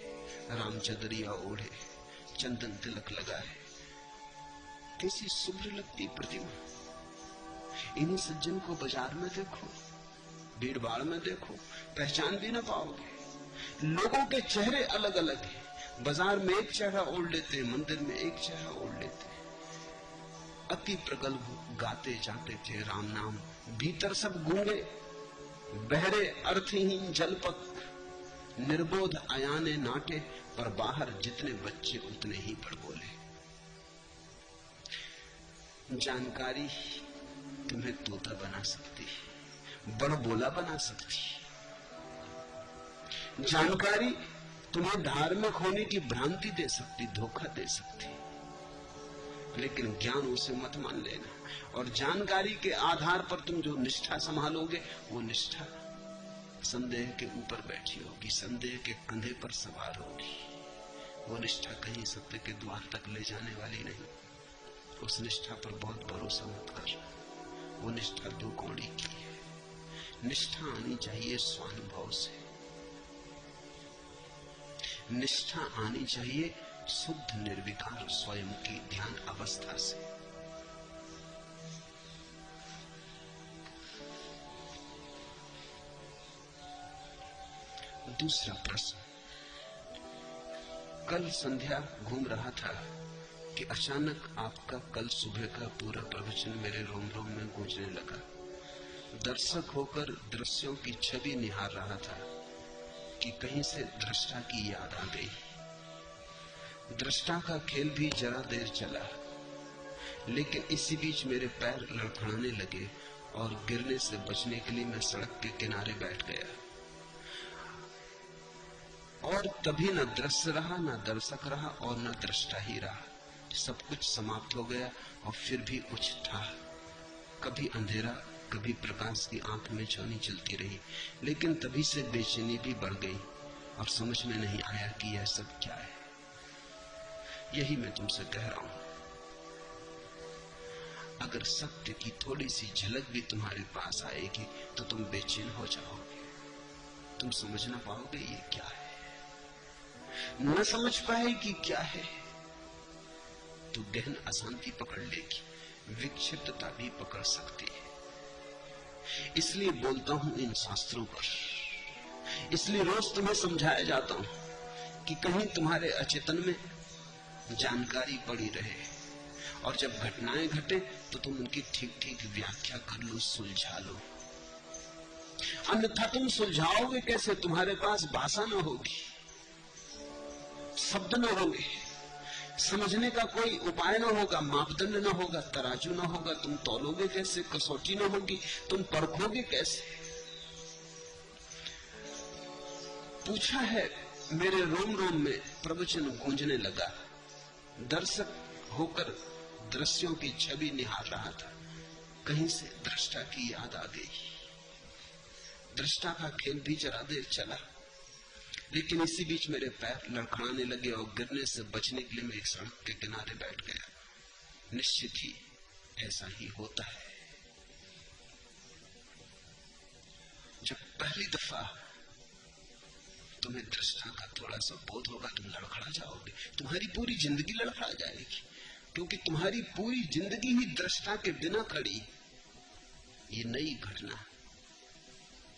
राम चदरिया ओढ़े, चंदन तिलक लगाए, कैसी शुभ्र लगती प्रतिमा। इन्हीं सज्जन को बाजार में देखो, भीड़ भाड़ में देखो, पहचान भी ना पाओगे। लोगों के चेहरे अलग अलग हैं। बाजार में एक चेहरा ओढ़ लेते, मंदिर में एक चेहरा ओढ़ लेते। अति प्रगल्भ गाते जाते थे राम नाम। भीतर सब गूंगे बहरे अर्थहीन जलपक, निर्बोध अयाने नाटे, पर बाहर जितने बच्चे उतने ही बड़ बोले। जानकारी तुम्हें तोता बना सकती, बड़ बोला बना सकती। जानकारी तुम्हें धार्मिक होने की भ्रांति दे सकती, धोखा दे सकती, लेकिन ज्ञान उसे मत मान लेना। और जानकारी के आधार पर तुम जो निष्ठा संभालोगे, वो निष्ठा संदेह के ऊपर बैठी होगी, संदेह के कंधे पर सवार होगी। वो निष्ठा कहीं सत्य के द्वार तक ले जाने वाली नहीं। उस निष्ठा पर बहुत भरोसा मत कर। वो निष्ठा दो कौड़ी की है। निष्ठा आनी चाहिए स्वानुभव से, निष्ठा आनी चाहिए शुद्ध निर्विकार स्वयं की ध्यान अवस्था से। दूसरा प्रश्न। कल संध्या घूम रहा था कि अचानक आपका कल सुबह का पूरा प्रवचन मेरे रोम रोम में गूंजने लगा। दर्शक होकर दृश्यों की छवि निहार रहा था कि कहीं से दृष्टा की याद आ गई। दृष्टा का खेल भी जरा देर चला, लेकिन इसी बीच मेरे पैर लड़खड़ाने लगे और गिरने से बचने के लिए मैं सड़क के किनारे बैठ गया। और तभी न दृश्य रहा, न दर्शक रहा और न दृष्टा ही रहा। सब कुछ समाप्त हो गया और फिर भी कुछ था। कभी अंधेरा, कभी प्रकाश की आंख में छानी चलती रही, लेकिन तभी से बेचैनी भी बढ़ गई और समझ में नहीं आया कि यह सब क्या है। यही मैं तुमसे कह रहा हूं। अगर सत्य की थोड़ी सी झलक भी तुम्हारे पास आएगी तो तुम बेचैन हो जाओगे। तुम समझ ना पाओगे ये क्या है, न समझ पाए कि क्या है तो गहन अशांति पकड़ लेगी। विक्षिप्तता भी पकड़ सकती है। इसलिए बोलता हूं इन शास्त्रों पर, इसलिए रोज तुम्हें समझाया जाता हूं कि कहीं तुम्हारे अचेतन में जानकारी पड़ी रहे, और जब घटनाएं घटे तो तुम उनकी ठीक ठीक व्याख्या कर लो, सुलझा लो। अन्यथा तुम सुलझाओगे कैसे? तुम्हारे पास भाषा न होगी, शब्द न होंगे, समझने का कोई उपाय न होगा, मापदंड न होगा, तराजू न होगा, तुम तौलोगे कैसे? कसौटी न होगी, तुम परखोगे कैसे? पूछा है, मेरे रोम रोम में प्रवचन गूंजने लगा। दर्शक होकर दृश्यों की छवि निहार रहा था, कहीं से दृष्टा की याद आ गई। दृष्टा का खेल भी जरा देर चला, लेकिन इसी बीच मेरे पैर लड़खड़ाने लगे और गिरने से बचने के लिए मैं एक सड़क के किनारे बैठ गया। निश्चित ही ऐसा ही होता है। जब पहली दफा तुम्हें दृष्टा का थोड़ा सा बोध होगा, तुम लड़खड़ा जाओगे, तुम्हारी पूरी जिंदगी लड़खड़ा जाएगी, क्योंकि तुम्हारी पूरी जिंदगी ही दृष्टा के बिना खड़ी। ये नई घटना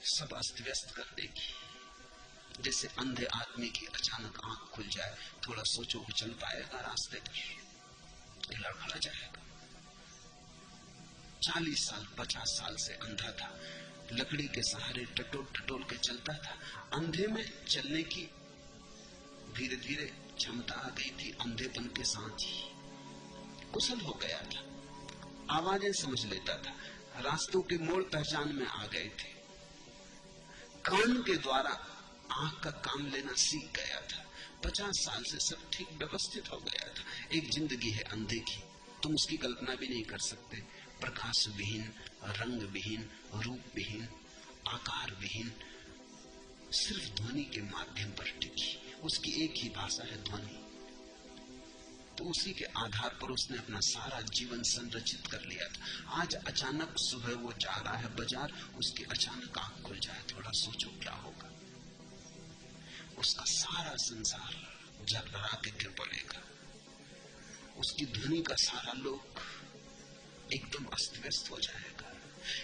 सब अस्त व्यस्त कर देगी। जैसे अंधे आदमी की अचानक आंख खुल जाए, थोड़ा सोचो कि चल पाएगा रास्ते पर, लड़खड़ा जाएगा। 40 साल 50 साल से अंधा था, लकड़ी के सहारे टटोल टटोल के चलता था। अंधे में चलने की धीरे धीरे क्षमता आ गई थी, अंधेपन के साथ ही कुशल हो गया था, आवाजें समझ लेता था, रास्तों के मोड़ पहचान में आ गए थे, कान के द्वारा आंख का काम लेना सीख गया था। 50 साल से सब ठीक व्यवस्थित हो गया था। एक जिंदगी है अंधे की, तुम उसकी कल्पना भी नहीं कर सकते। प्रकाश विहीन, रंग विहीन, रूप विहीन, आकार विहीन, सिर्फ ध्वनि के माध्यम पर टिकी। उसकी एक ही भाषा है, ध्वनि। तो उसी के आधार पर उसने अपना सारा जीवन संरचित कर लिया था। आज अचानक सुबह वो जा रहा है बाजार, उसकी अचानक आंख खुल जाए, थोड़ा सोचो क्या होगा। उसका सारा संसार झरझरा के गिर पड़ेगा, उसकी ध्वनि का सारा लोक एकदम अस्त व्यस्त हो जाएगा।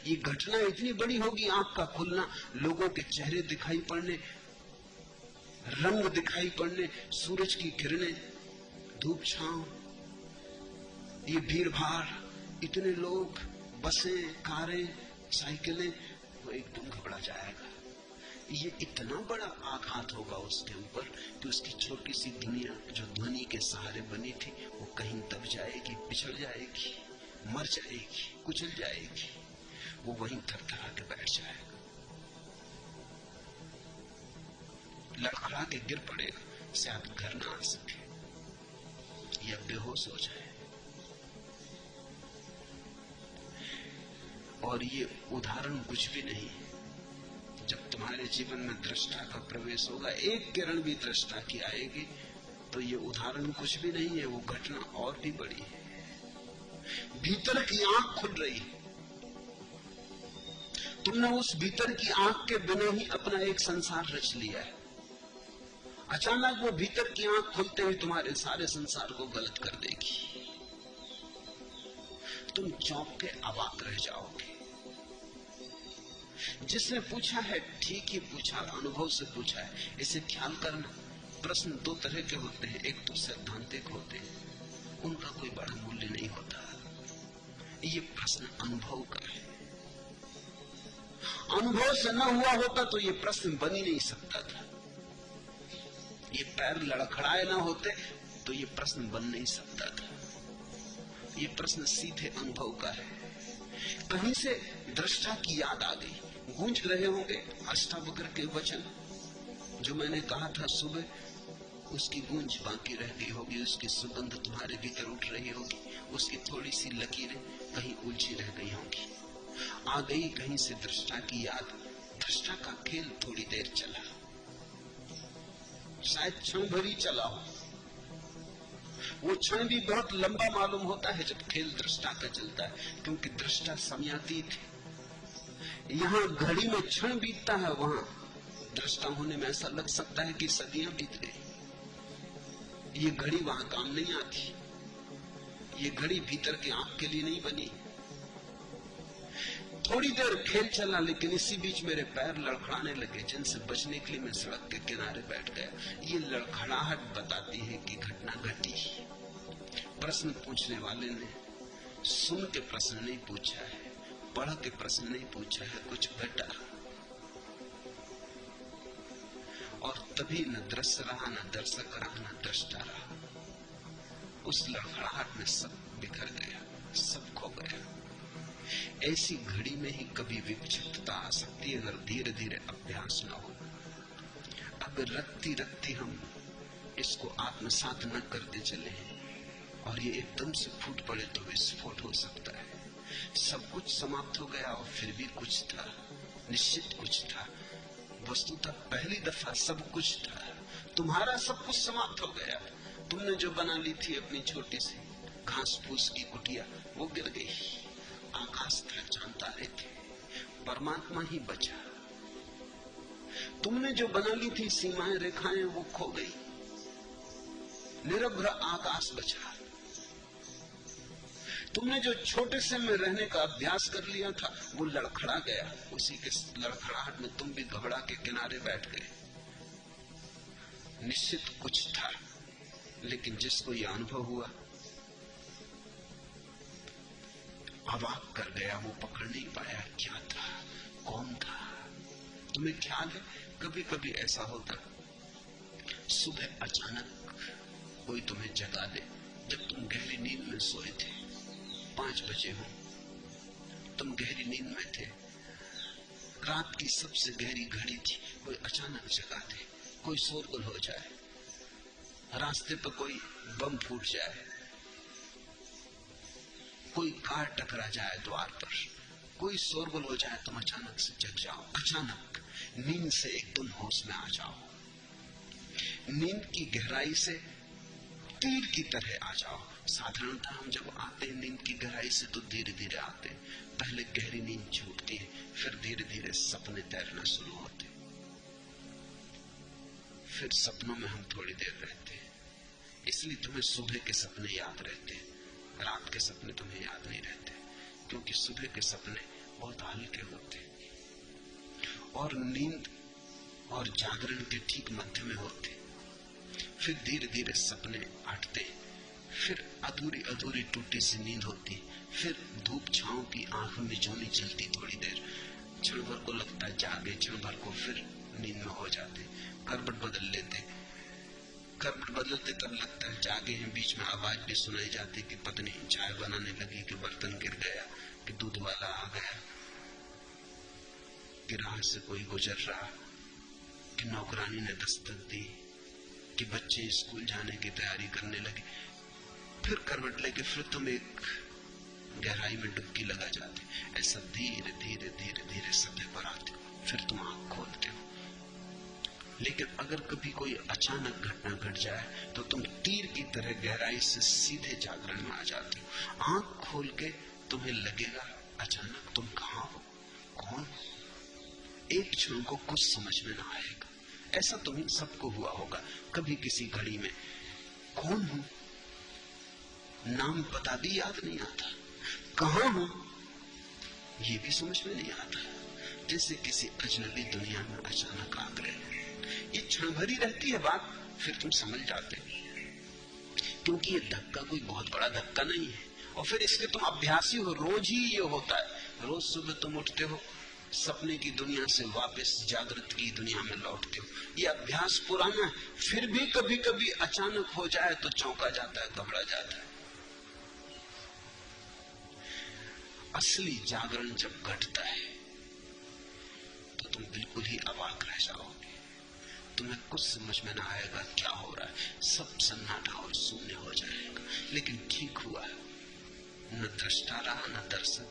ये घटना इतनी बड़ी होगी, आंख का खुलना, लोगों के चेहरे दिखाई पड़ने, रंग दिखाई पड़ने, सूरज की किरणें, धूप छांव, ये भीड़ भाड़, इतने लोग, बसें, कारें, साइकिलें, वो एकदम घबरा जाएगा। ये इतना बड़ा आघात होगा उसके ऊपर कि उसकी छोटी सी दुनिया जो ध्वनि के सहारे बनी थी, वो कहीं दब जाएगी, पिछड़ जाएगी, मर जाएगी, कुचल जाएगी। वो वहीं थरथरा के बैठ जाएगा, लड़खड़ा के गिर पड़ेगा, शायद घर ना आ सके या बेहोश हो जाए। और ये उदाहरण कुछ भी नहीं। जब तुम्हारे जीवन में दृष्टा का प्रवेश होगा, एक किरण भी दृष्टा की आएगी, तो ये उदाहरण कुछ भी नहीं है, वो घटना और भी बड़ी है। भीतर की आंख खुल रही, तुमने उस भीतर की आंख के बिना ही अपना एक संसार रच लिया है। अचानक वो भीतर की आंख खुलते ही तुम्हारे सारे संसार को गलत कर देगी। तुम चौंक के अवाक रह जाओगे। जिसने पूछा है ठीक ही पूछा, अनुभव से पूछा है। इसे ख्याल करना, प्रश्न दो तरह के होते हैं, एक तो सैद्धांतिक होते हैं, उनका कोई बड़ा मूल्य नहीं होता। ये प्रश्न अनुभव का है। अनुभव से न हुआ होता तो ये प्रश्न बन ही नहीं सकता था। ये पैर लड़खड़ाए ना होते तो ये प्रश्न बन नहीं सकता था। ये प्रश्न सीधे अनुभव का है। कहीं से दृष्टा की याद आ गई। गूंज रहे होंगे अष्टावक्र के वचन, जो मैंने कहा था सुबह, उसकी गूंज बाकी रह गई होगी, उसकी सुगंध तुम्हारे भीतर उठ रही होगी, उसकी थोड़ी सी लकीरें कहीं उलझी रह गई होंगी। आ गई कहीं से दृष्टा की याद। दृष्टा का खेल थोड़ी देर चला, शायद क्षण भरी चला हो। वो क्षण भी बहुत लंबा मालूम होता है जब खेल दृष्टा का चलता है, क्योंकि दृष्टा समयातीत है। यहाँ घड़ी में क्षण बीतता है, वहां दृष्टा होने में ऐसा लग सकता है कि सदियां बीत गई। ये घड़ी वहां काम नहीं आती। ये घड़ी भीतर की आंख के लिए नहीं बनी। थोड़ी देर खेल चला, लेकिन इसी बीच मेरे पैर लड़खड़ाने लगे, जिनसे बचने के लिए मैं सड़क के किनारे बैठ गया। ये लड़खड़ाहट बताती है कि घटना घटी। प्रश्न पूछने वाले ने सुन के प्रश्न नहीं पूछा है, पढ़ के प्रश्न नहीं पूछा है, कुछ घटा। और तभी न दृश्य रहा, न दर्शक रहा, न दृष्टा रहा। उस लड़खड़ाहट में सब बिखर गया, सब खो गया। ऐसी घड़ी में ही कभी विक्षिप्तता आ सकती है, अगर धीरे धीरे अभ्यास न हो। अगर रत्ती रत्ती हम इसको आत्मसात न करते चले और ये एकदम से फूट पड़े तो विस्फोट हो सकता है। सब कुछ समाप्त हो गया और फिर भी कुछ था, निश्चित कुछ था। वस्तुतः पहली दफा सब कुछ था। तुम्हारा सब कुछ समाप्त हो गया। तुमने जो बना ली थी अपनी छोटी सी घास फूस की कुटिया, वो गिर गई। आकाश था, चांद तारे थे, परमात्मा ही बचा। तुमने जो बना ली थी सीमाएं रेखाएं, वो खो गई। निरभ्र आकाश बचा। तुमने जो छोटे से में रहने का अभ्यास कर लिया था, वो लड़खड़ा गया। उसी के लड़खड़ाहट में तुम भी घबरा के किनारे बैठ गए। निश्चित कुछ था, लेकिन जिसको यह अनुभव हुआ अवाक कर गया। वो पकड़ नहीं पाया क्या था, कौन था। तुम्हें ख्याल है, कभी कभी ऐसा होता, सुबह अचानक कोई तुम्हें जगा दे, जब तुम गहरी नींद में सोए थे, 5 बजे हो, तुम गहरी नींद में थे, रात की सबसे गहरी घड़ी थी, कोई अचानक जगा दे, कोई शोरगुल हो जाए, रास्ते पर कोई बम फूट जाए, कोई कार टकरा जाए द्वार पर, कोई शोरगुल हो जाए, तुम अचानक से जग जाओ। अचानक नींद से एकदम होश में आ जाओ। नींद की गहराई से तीर की तरह आ जाओ। साधारणतः हम जब आते हैं नींद की गहराई से तो धीरे धीरे आते हैं। पहले गहरी नींद छूटती है, फिर धीरे धीरे सपने तैरना शुरू होते, फिर सपनों में हम थोड़ी देर रहते हैं। इसलिए तुम्हें सुबह के सपने याद रहते हैं, रात के सपने तुम्हें याद नहीं रहते, क्योंकि सुबह के सपने बहुत हल्के होते और नींद और जागरण के ठीक मध्य में होते। फिर धीरे धीरे सपने हटते, फिर अधूरी अधूरी टूटी सी नींद होती, फिर धूप छांव की आंख में जोनी चलती थोड़ी देर, क्षण भर को लगता है जागे, क्षण भर को फिर नींद में हो जाते, करवट बदल लेते, करवट बदलते तब लगता है जागे हैं। बीच में आवाज भी सुनाई जाती कि पत्नी चाय बनाने लगी, कि बर्तन गिर गया, कि दूध वाला आ गया, कि राह से कोई गुजर रहा, कि नौकरानी ने दस्तक दी, कि बच्चे स्कूल जाने की तैयारी करने लगे। फिर करवट लेके फिर तुम एक गहराई में डुबकी लगा जाते। ऐसा धीरे धीरे धीरे धीरे सतह पर आते हो, फिर तुम आंख खोलते हो। लेकिन अगर कभी कोई अचानक घटना घट जाए तो तुम तीर की तरह गहराई से सीधे जागरण में आ जाते हो। आंख खोल के तुम्हें लगेगा अचानक तुम कहां हो, कौन हो। एक क्षण को कुछ समझ में ना आएगा। ऐसा तुम्हें सबको हुआ होगा कभी किसी घड़ी में। कौन हूं, नाम पता भी याद नहीं आता, कहां हूं ये भी समझ में नहीं आता। जैसे किसी अजनबी दुनिया में अचानक आ गए। ये क्षण भरी रहती है बात, फिर तुम समझ जाते, क्योंकि ये धक्का कोई बहुत बड़ा धक्का नहीं है। और फिर इसके तुम अभ्यासी हो, रोज ही ये होता है। रोज सुबह तुम उठते हो, सपने की दुनिया से वापस जागृत की दुनिया में लौटते हो। ये अभ्यास पुराना है, फिर भी कभी कभी अचानक हो जाए तो चौंका जाता है, घबरा जाता है। असली जागरण जब घटता है तो तुम बिल्कुल ही अवाक रह जाओगे। तुम्हें कुछ समझ में ना आएगा क्या हो रहा है, सब सन्नाटा और शून्य हो जाएगा। लेकिन ठीक हुआ, न दृष्टा रहा, न दर्शक,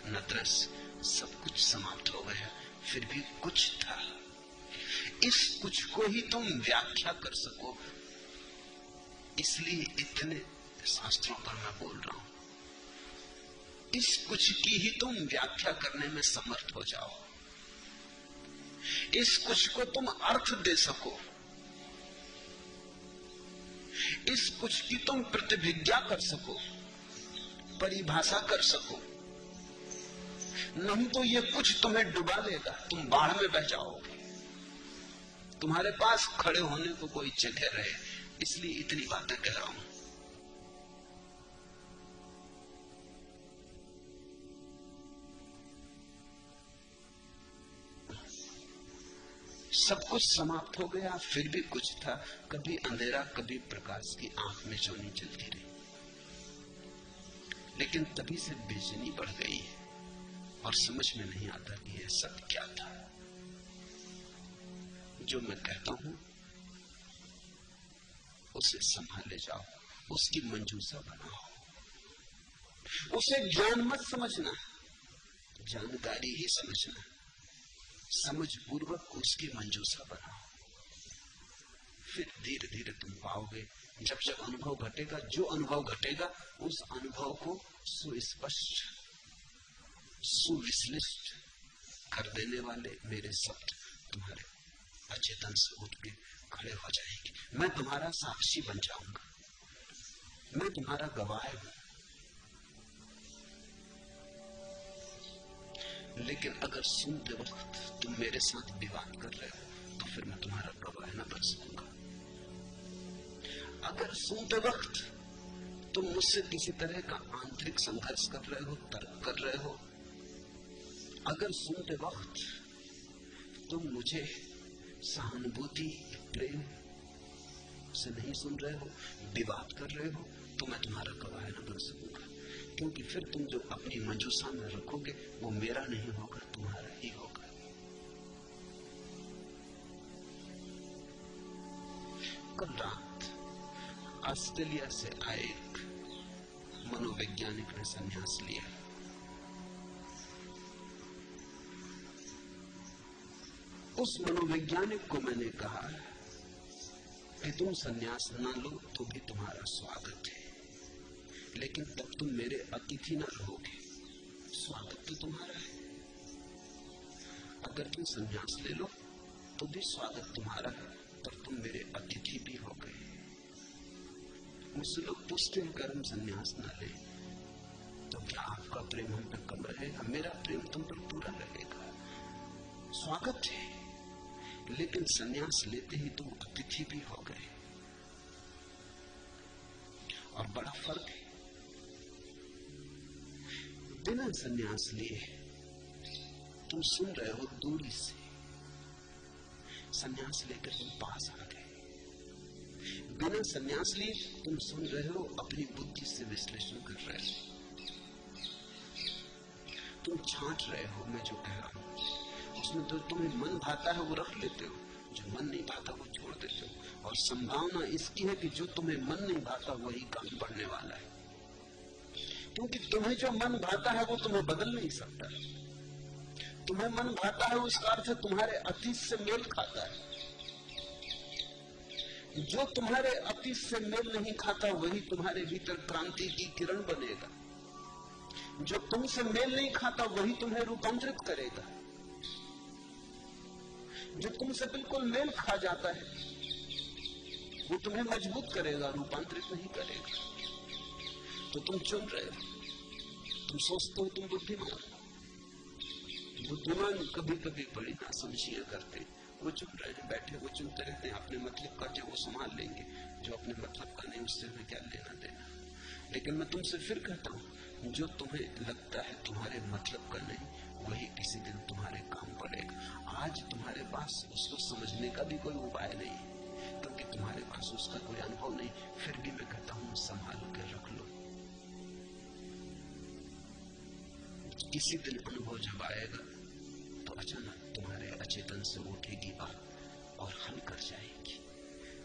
न दृश्य, सब कुछ समाप्त हो गया। फिर भी कुछ था। इस कुछ को ही तुम व्याख्या कर सको, इसलिए इतने शास्त्रों पर मैं बोल रहा हूं। इस कुछ की ही तुम व्याख्या करने में समर्थ हो जाओ, इस कुछ को तुम अर्थ दे सको, इस कुछ की तुम प्रतिभिज्ञा कर सको। परिभाषा कर सको, नहीं तो ये कुछ तुम्हें डुबा देगा, तुम बाढ़ में बह जाओगे। तुम्हारे पास खड़े होने को कोई जगह रहे, इसलिए इतनी बातें कह रहा हूं। सब कुछ समाप्त हो गया, फिर भी कुछ था, कभी अंधेरा कभी प्रकाश की आंख में चौनी चलती रही। लेकिन तभी से बेचैनी बढ़ गई है और समझ में नहीं आता कि यह सब क्या था। जो मैं कहता हूं उसे संभाले जाओ, उसकी मंजूसा बनाओ, उसे ज्ञान मत समझना, जानकारी ही समझना, समझ पूर्वक उसकी मंजूसा बनाओ। फिर धीरे धीरे तुम पाओगे, जब जब अनुभव घटेगा, जो अनुभव घटेगा उस अनुभव को सुस्पष्ट सुविश्लिष्ट कर देने वाले मेरे शब्द तुम्हारे अचेतन से उठ के खड़े हो जाएंगे। मैं तुम्हारा साक्षी बन जाऊंगा, मैं तुम्हारा गवाह हूं। लेकिन अगर सुनते वक्त तुम मेरे साथ विवाद कर रहे हो तो फिर मैं तुम्हारा गवाह न बन सकूंगा। अगर सुनते वक्त तुम मुझसे किसी तरह का आंतरिक संघर्ष कर रहे हो, तर्क कर रहे हो, अगर सुनते वक्त तुम मुझे सहानुभूति प्रेम से नहीं सुन रहे हो, विवाद कर रहे हो, तो मैं तुम्हारा गवाह न बन सकूंगा। क्योंकि फिर तुम जो अपनी मंजूसा में रखोगे वो मेरा नहीं होगा, तुम्हारा ही होगा। कल रात ऑस्ट्रेलिया से आए एक मनोवैज्ञानिक ने संन्यास लिया। उस मनोवैज्ञानिक को मैंने कहा कि तुम संन्यास ना लो तो भी तुम्हारा स्वागत है, लेकिन तब तुम मेरे अतिथि न रहोगे, स्वागत तो तुम्हारा है। अगर तुम संन्यास ले लो तो भी स्वागत तुम्हारा है, पर तुम मेरे अतिथि भी हो गए। मुझसे लोग पूछते हैं अगर हम संन्यास न ले तो क्या आपका प्रेम हम पर कम रहेगा? मेरा प्रेम तुम पर पूरा रहेगा, स्वागत है, लेकिन संन्यास लेते ही तुम अतिथि भी हो गए। और बड़ा फर्क है, बिना संन्यास लिए तुम सुन रहे हो दूरी से, संन्यास लेकर तुम पास आ गए। बिना संन्यास लिए तुम सुन रहे हो, अपनी बुद्धि से विश्लेषण कर रहे हो, तुम छांट रहे हो मैं जो कह रहा हूं। उसमें तो तुम्हें मन भाता है वो रख लेते हो, जो मन नहीं भाता वो छोड़ देते हो। और संभावना इसकी है कि जो तुम्हें मन नहीं भाता वही काम बढ़ने वाला है, क्योंकि तुम्हें जो मन भाता है वो तुम्हें बदल नहीं सकता। तुम्हें मन भाता है उसका अर्थ तुम्हारे अतीत से मेल खाता है। जो तुम्हारे अतीत से मेल नहीं खाता वही तुम्हारे भीतर क्रांति की किरण बनेगा। जो तुमसे मेल नहीं खाता वही तुम्हें रूपांतरित करेगा। जो तुमसे बिल्कुल मेल खा जाता है वो तुम्हें मजबूत करेगा, रूपांतरित नहीं करेगा। तो तुम चुन रहे हो, तुम सोचते हो तुम बुद्धिमान। बुद्धिमान कभी कभी बड़ी नासमझियां करते, वो चुन रहे हैं, बैठे वो चुनते रहते हैं। अपने मतलब का जो वो संभाल लेंगे, जो अपने मतलब का नहीं उससे हमें क्या लेना देना। लेकिन मैं तुमसे फिर कहता हूं, जो तुम्हें लगता है तुम्हारे मतलब का नहीं वही किसी दिन तुम्हारे काम पड़ेगा। आज तुम्हारे पास उसको समझने का भी कोई उपाय नहीं, क्योंकि तुम्हारे पास उसका कोई अनुभव नहीं। फिर भी मैं कहता हूं संभाल कर रख लो, किसी दिन अनुभव जब आएगा तो अचानक तुम्हारे अचेतन से उठेगी बात और हल कर जाएगी।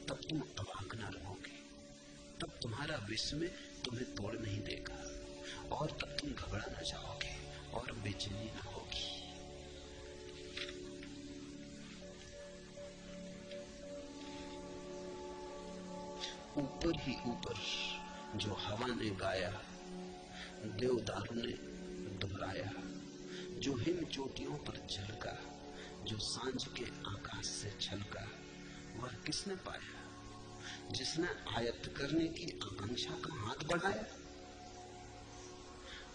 तब तुम अवाक न रहोगे, तब तुम्हारा विस्मय तुम्हें तोड़ नहीं देगा, और तब तुम घबरा न जाओगे और बेचैनी न होगी। ऊपर ही ऊपर जो हवा ने गाया, देवदारू ने दोहराया, जो हिम चोटियों पर झलका, जो सांझ के आकाश से छलका, वह किसने पाया? जिसने आयत्त करने की आकांक्षा का हाथ बढ़ाया।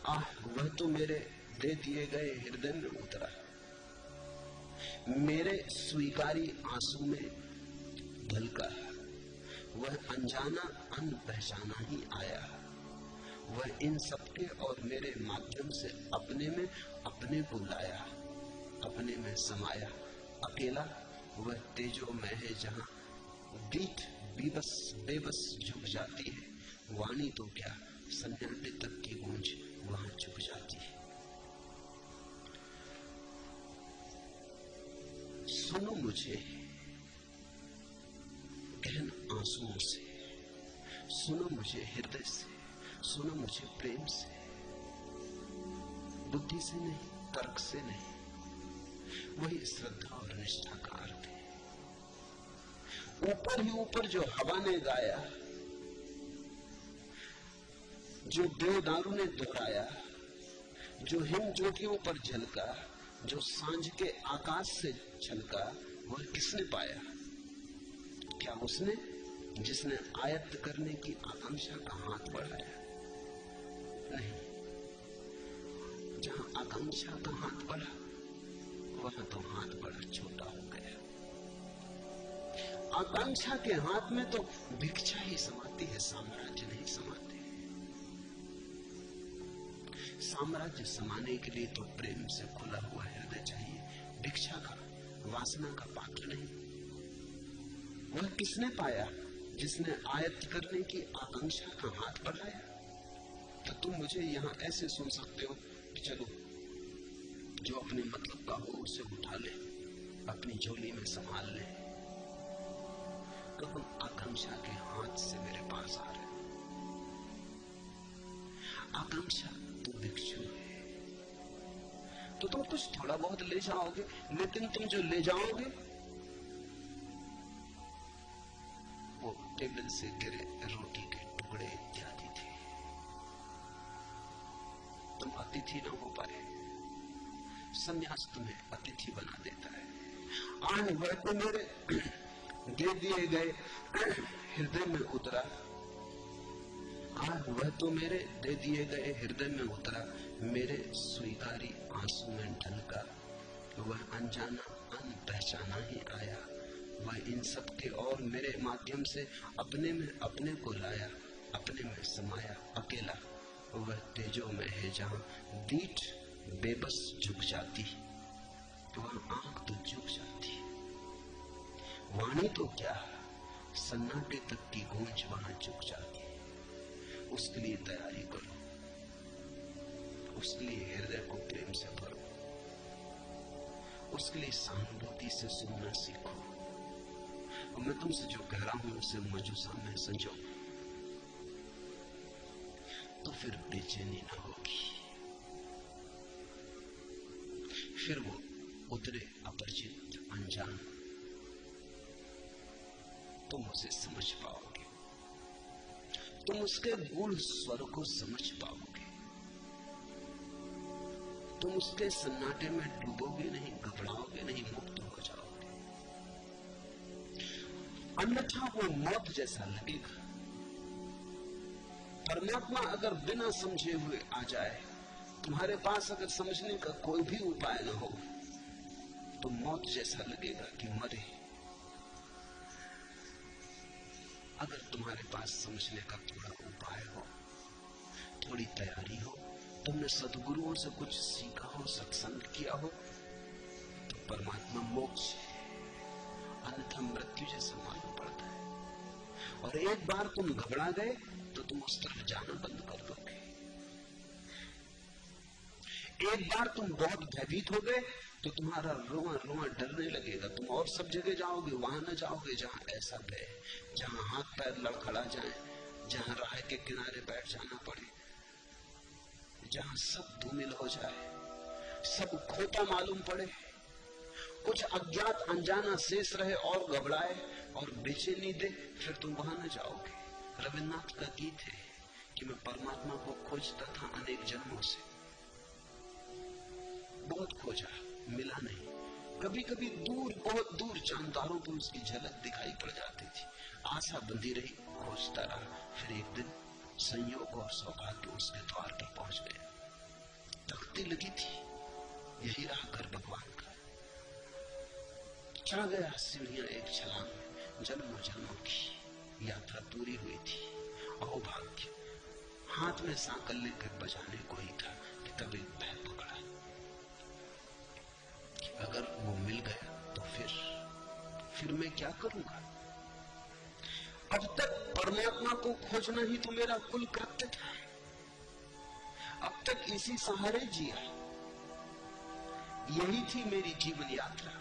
आह वह तो मेरे दे दिए गए हृदय में उतरा, मेरे स्वीकारी आंसू में ढलका, वह अनजाना अनपहचाना ही आया, वह इन सबके और मेरे माध्यम से अपने में अपने को लाया, अपने में समाया। अकेला वह तेजोमय है जहां दीठ बेबस बेबस झुक जाती है, वाणी तो क्या सन्नाटे तक की गूंज वहां झुक जाती है। सुनो मुझे गहन आंसुओं से, सुनो मुझे हृदय से, सुनो मुझे प्रेम से, बुद्धि से नहीं, तर्क से नहीं, वही श्रद्धा और निष्ठा का अर्थ है। ऊपर ही ऊपर जो हवा ने गाया, जो देवदारू ने दोहराया, जो हिम ज्योतियों पर झलका, जो सांझ के आकाश से छलका, वह किसने पाया? क्या उसने जिसने आयत्त करने की आकांक्षा का हाथ बढ़ाया? नहीं, जहां आकांक्षा का हाथ बढ़ा वहां तो हाथ बड़ा छोटा हो गया। आकांक्षा के हाथ में तो भिक्षा ही समाती है, साम्राज्य नहीं समाते। साम्राज्य समाने के लिए तो प्रेम से खुला हुआ हृदय चाहिए, भिक्षा का, वासना का पात्र नहीं। वह किसने पाया? जिसने आयत्त करने की आकांक्षा का हाथ बढ़ाया। तो तुम मुझे यहां ऐसे सुन सकते हो कि चलो जो अपने मतलब का हो उसे उठा ले, अपनी झोली में संभाल ले। तो हम आकांक्षा के हाथ से मेरे पास आ रहे। आकांक्षा तो भिक्षु है, तो तुम कुछ थोड़ा बहुत ले जाओगे, लेकिन तुम जो ले जाओगे वो टेबल से गिरे रोटी के टुकड़े इत्यादि थे। तुम अतिथि न हो पाए, संन्यास तुम्हें अतिथि बना देता है। आज वह तो मेरे दे दिए गए हृदय में उतरा, आज वह तो मेरे दे दिए गए हृदय में उतरा, मेरे स्वीकारी आंसू में ढलका, वह अनजाना अनपहचाना ही आया, वह इन सब के और मेरे माध्यम से अपने में अपने को लाया, अपने में समाया। अकेला वह तेजोमय है जहां दीठ बेबस झुक जाती, वहां आंख तो झुक जाती, वाणी तो क्या सन्नाटे तक की गूंज वहां झुक जाती। उसके लिए तैयारी करो, उसके लिए हृदय को प्रेम से भरो, उसके लिए सहानुभूति से सुनना सीखो। और मैं तुमसे जो कह रहा हूं उसे मजुसा में संजो, तो फिर बेचैनी ना होगी, फिर वो उतरे अपरिचित अनजान तुम उसे समझ पाओगे, तुम उसके गूढ़ स्वर को समझ पाओगे, तुम उसके सन्नाटे में डूबोगे नहीं, घबराओगे नहीं, मुक्त हो जाओगे। अन्यथा वो मौत जैसा लगेगा। परमात्मा अगर बिना समझे हुए आ जाए, तुम्हारे पास अगर समझने का कोई भी उपाय न हो, तो मौत जैसा लगेगा कि मरे। अगर तुम्हारे पास समझने का थोड़ा उपाय हो, थोड़ी तैयारी हो, तुमने सद्गुरुओं से कुछ सीखा हो, सत्संग किया हो, तो परमात्मा मोक्ष है, अन्यथा मृत्यु जैसा मालूम पड़ता है। और एक बार तुम घबरा गए तो तुम उस तरफ जाना बंद कर दोगे। एक बार तुम बहुत भयभीत हो गए तो तुम्हारा रोआ रोआ डरने लगेगा, तुम और सब जगह जाओगे, वहां न जाओगे जहां ऐसा भय, जहां हाथ पैर लड़खड़ा जाए, जहां राह के किनारे बैठ जाना पड़े, जहां सब धूमिल हो जाए, सब खोता मालूम पड़े, कुछ अज्ञात अनजाना शेष रहे और घबराए और बेचैनी दे, फिर तुम वहां न जाओगे। रविन्द्रनाथ का गीत है कि मैं परमात्मा को खोजता था अनेक जन्मों से, बहुत खोजा, मिला नहीं। कभी कभी दूर, बहुत दूर चांदारों पर उसकी झलक दिखाई पड़ जाती थी, आशा बंधी रही, खोजता रहा। फिर एक दिन संयोग और सौभाग्य उसके द्वार पर पहुंच गया। शांति लगी थी, यही रहा घर भगवान का। चढ़ गया सीढ़ियां एक छलांग में, जन्मों जन्मों की यात्रा पूरी हुई थी। अहोभाग्य, हाथ में सांकल लेकर बजाने को ही था कि तब एक भय पकड़ा कि अगर वो मिल गया तो फिर मैं क्या करूंगा। अब तक परमात्मा को खोजना ही तो मेरा कुल कृत्य था, अब तक इसी सहारे जिया, यही थी मेरी जीवन यात्रा।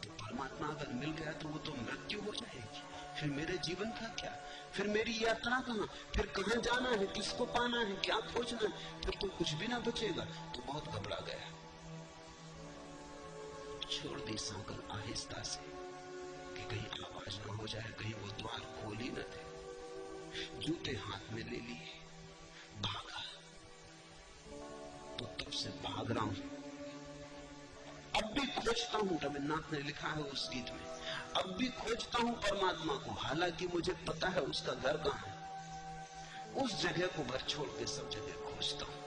तो परमात्मा अगर मिल गया तो वो तो मृत्यु हो जाएगी, फिर मेरे जीवन का क्या, फिर मेरी यात्रा कहां, फिर कहां जाना है, किसको पाना है, क्या खोजना है, फिर तो कुछ भी ना बचेगा। तो बहुत घबरा गया, छोड़ दी सांकल आहिस्ता से कि कहीं आवाज ना हो जाए, कहीं वो द्वार खोल ही न दे। जूते हाथ में ले लिए, भागा। तो तब से भाग रहा हूं, अब भी खोजता हूं। रविन्द्रनाथ ने लिखा है उस गीत में, अब भी खोजता हूं परमात्मा को, हालांकि मुझे पता है उसका घर कहां है। उस जगह को भर छोड़ के सब जगह खोजता हूं,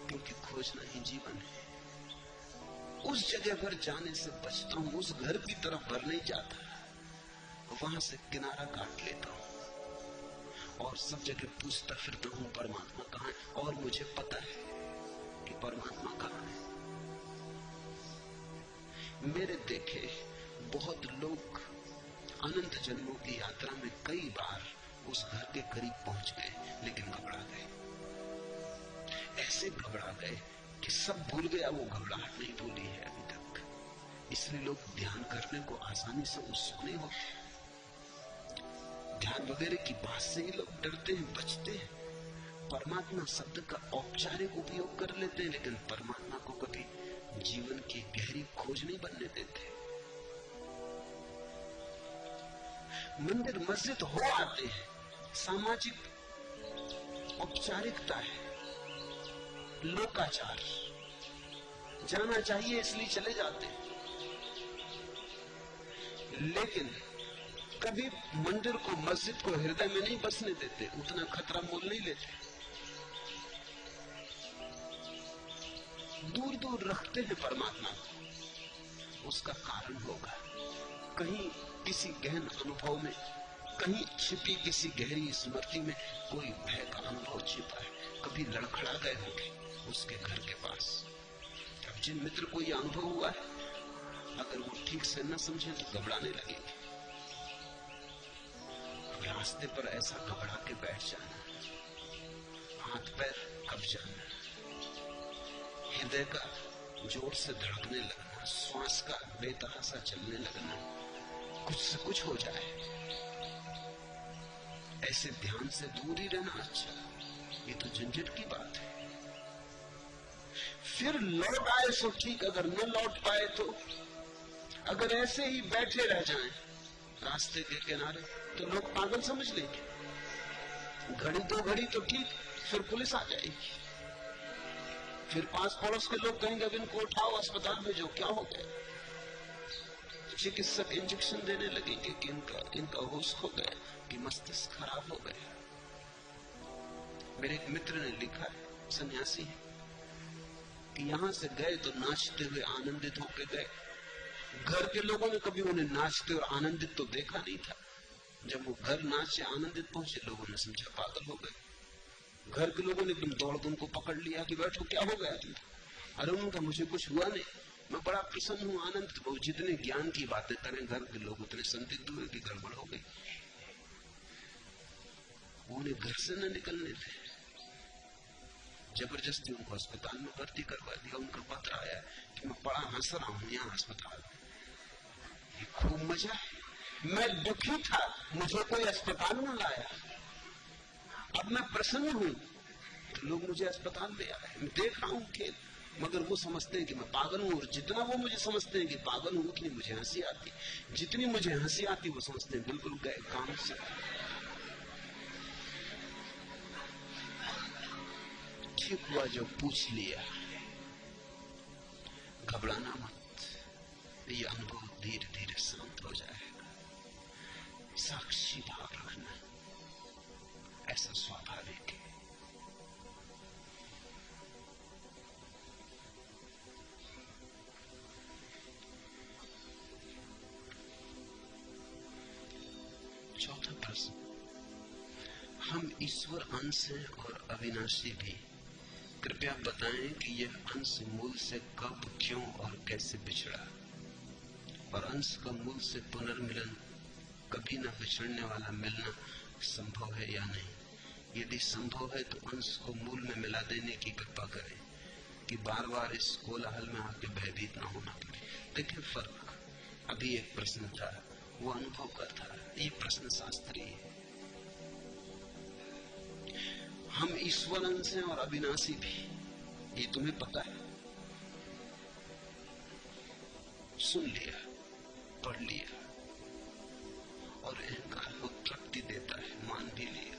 क्योंकि खोजना ही जीवन है। उस जगह पर जाने से बचता हूं, उस घर की तरफ भर नहीं जाता, वहां से किनारा काट लेता हूं और सब जगह पूछता फिरता हूं परमात्मा कहां है। और मुझे पता है कि परमात्मा कहां है। मेरे देखे बहुत लोग अनंत जन्मों की यात्रा में कई बार उस घर के करीब पहुंच गए, लेकिन घबरा गए। ऐसे घबरा गए कि सब भूल गया, वो घबराहट नहीं भूली है अभी तक। इसलिए लोग ध्यान करने को आसानी से उत्सुक नहीं होते, ध्यान वगैरह की बात से ही लोग डरते हैं, बचते हैं। परमात्मा शब्द का औपचारिक उपयोग कर लेते हैं, लेकिन परमात्मा को कभी जीवन की गहरी खोज नहीं बनने देते। मंदिर मस्जिद हो आते हैं, सामाजिक औपचारिकता है, लोकाचार, जाना चाहिए इसलिए चले जाते हैं, लेकिन कभी मंदिर को, मस्जिद को हृदय में नहीं बसने देते, उतना खतरा मोल नहीं लेते, दूर दूर रखते हैं परमात्मा को। उसका कारण होगा कहीं किसी गहन अनुभव में, कहीं छिपी किसी गहरी स्मृति में कोई भय का अनुभव छिपा है। कभी लड़खड़ा गए होंगे उसके घर के पास। अब जिन मित्र को यह अनुभव हुआ है, अगर वो ठीक से न समझे तो घबराने लगेंगे। रास्ते पर ऐसा घबरा के बैठ जाना, हाथ पैर कब जाना, हृदय का जोर से धड़कने लगना, श्वास का बेतहासा चलने लगना, कुछ से कुछ हो जाए, ऐसे ध्यान से दूर ही रहना अच्छा। ये तो झंझट की बात है। फिर लौट आए सो ठीक, अगर न लौट पाए तो, अगर ऐसे ही बैठे रह जाएं रास्ते के किनारे तो लोग पागल समझ लेंगे। घड़ी दो घड़ी तो ठीक, फिर पुलिस आ जाएगी, फिर पास पड़ोस के लोग कहेंगे अब इनको उठाओ अस्पताल में, जो क्या हो गया। चिकित्सक इंजेक्शन देने लगेंगे कि इनका होश खो गया, कि मस्तिष्क खराब हो गया। मेरे एक मित्र ने लिखा है, सन्यासी है, कि यहां से गए तो नाचते हुए आनंदित होकर गए। घर के लोगों ने कभी उन्हें नाचते और आनंदित तो देखा नहीं था। जब वो घर नाचे आनंदित पहुंचे, लोगों ने समझा पागल हो गए। घर के लोगों ने एकदम दौड़ के उनको पकड़ लिया कि बैठो, क्या हो गया तुम? अरे उनका मुझे कुछ हुआ नहीं, मैं बड़ा प्रसन्न हूं, आनंदित। वो जितने ज्ञान की बातें करें घर के लोग, उतने संदिग्ध हुए कि गड़बड़ हो गई। वो उन्हें घर से न निकलने थे, जबरदस्ती उनको अस्पताल में भर्ती करवा दिया। उनका पत्र आया कि मैं बड़ा हंस रहा हूं यहाँ अस्पताल में, खूब मजा है, मैं दुखी था, मुझे कोई अस्पताल में लाया, अब मैं प्रसन्न हूं तो लोग मुझे अस्पताल ले आए। मैं देख रहा हूं खेल, मगर वो समझते हैं कि मैं पागल हूं, और जितना वो मुझे समझते हैं कि पागल हूं, उतनी मुझे हंसी आती। जितनी मुझे हंसी आती वो समझते हैं बिल्कुल गए काम से। ठीक हुआ जो पूछ लिया। घबराना मत, ये अनुभव धीरे धीरे शांत हो जाएगा। साक्षी भाव रखना, ऐसा स्वाभाविक है। हम ईश्वर अंश हैं और अविनाशी भी। कृपया बताएं कि यह अंश मूल से कब, क्यों और कैसे बिछड़ा, और अंश का मूल से पुनर्मिलन, कभी न बिछड़ने वाला मिलना संभव है या नहीं। यदि संभव है तो अंश को मूल में मिला देने की कृपा करें कि बार बार इस कोलाहल में आके भयभीत न होना पड़े। देखिए फर्क, अभी एक प्रश्न था, वो अनुभव का था, ये प्रश्न शास्त्रीय है। हम ईश्वर अंश हैं और अविनाशी भी, ये तुम्हें पता है, सुन लिया, पढ़ लिया, और अहंकार को तृप्ति देता है, मान भी लिया।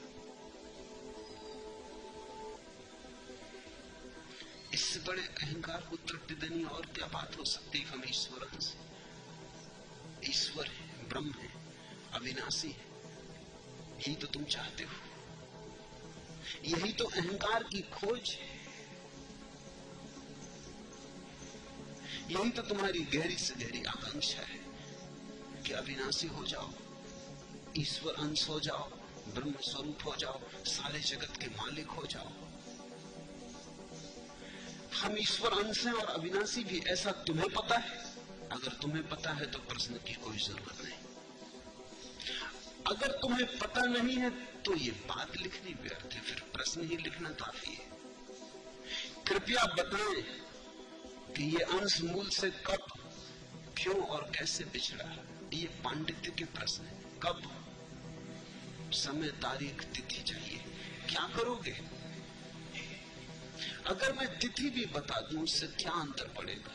इससे बड़े अहंकार को तृप्ति देनी और क्या बात हो सकती है। हम ईश्वर अंश, ईश्वर है, ब्रह्म है, अविनाशी है, यही तो तुम चाहते हो, यही तो अहंकार की खोज है, यही तो तुम्हारी गहरी से गहरी आकांक्षा है कि अविनाशी हो जाओ, ईश्वर अंश हो जाओ, ब्रह्म स्वरूप हो जाओ, सारे जगत के मालिक हो जाओ। हम ईश्वर अंश हैं और अविनाशी भी, ऐसा तुम्हें पता है? अगर तुम्हें पता है तो प्रश्न की कोई जरूरत नहीं। अगर तुम्हें पता नहीं है तो ये बात लिखनी व्यर्थ है, फिर प्रश्न ही लिखना काफी है। कृपया बताएं कि ये अंश मूल से कब, क्यों और कैसे बिछड़ा। ये पांडित्य के प्रश्न है। कब, समय, तारीख, तिथि चाहिए। क्या करोगे? अगर मैं तिथि भी बता दूं उससे क्या अंतर पड़ेगा?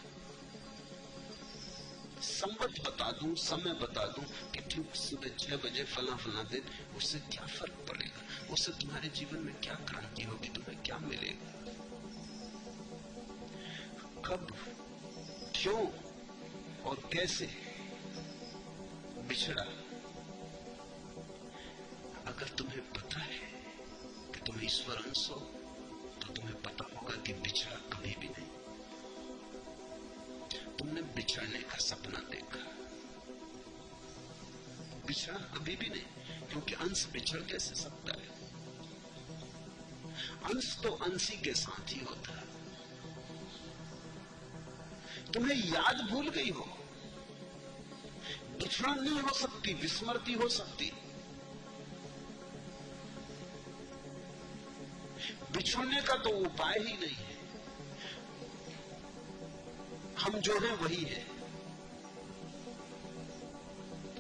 संवत बता दूं, समय बता दूं कि ठीक सुबह 6 बजे फला फला दिन, उससे क्या फर्क पड़ेगा? उससे तुम्हारे जीवन में क्या क्रांति होगी, तुम्हें क्या मिलेगा? कब, क्यों और कैसे बिछड़ा। अगर तुम्हें पता है कि तुम ईश्वर अंश हो तो तुम्हें पता होगा कि बिछड़ा कभी भी नहीं। तुमने बिछड़ने का सपना देखा, बिछड़ा कभी भी नहीं, क्योंकि अंश बिछड़ कैसे सकता है? अंश तो अंशी के साथ ही होता है। तुम्हें याद भूल गई हो, बिछड़न नहीं हो सकती, विस्मृति हो सकती। बिछड़ने का तो उपाय ही नहीं है। हम जो हैं वही है,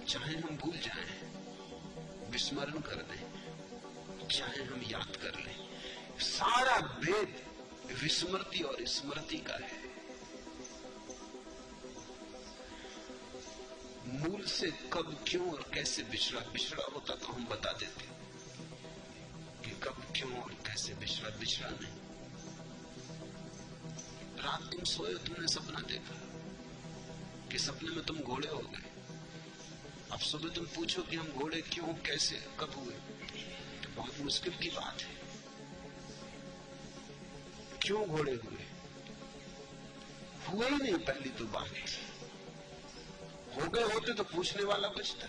चाहे हम भूल जाएं, विस्मरण कर दें, चाहे हम याद कर लें, सारा भेद विस्मृति और स्मृति का है। मूल से कब, क्यों और कैसे बिछड़ा। बिछड़ा होता तो हम बता देते कि कब, क्यों और कैसे बिछड़ा। बिछड़ा नहीं। रात तुम सोए, तुमने सपना देखा कि सपने में तुम घोड़े हो गए। अब सुबह तुम पूछो कि हम घोड़े क्यों, कैसे, कब हुए, तो बहुत मुश्किल की बात है। क्यों घोड़े हुए? हुए ही नहीं, पहली तो बात। हो गए होते तो पूछने वाला बचता।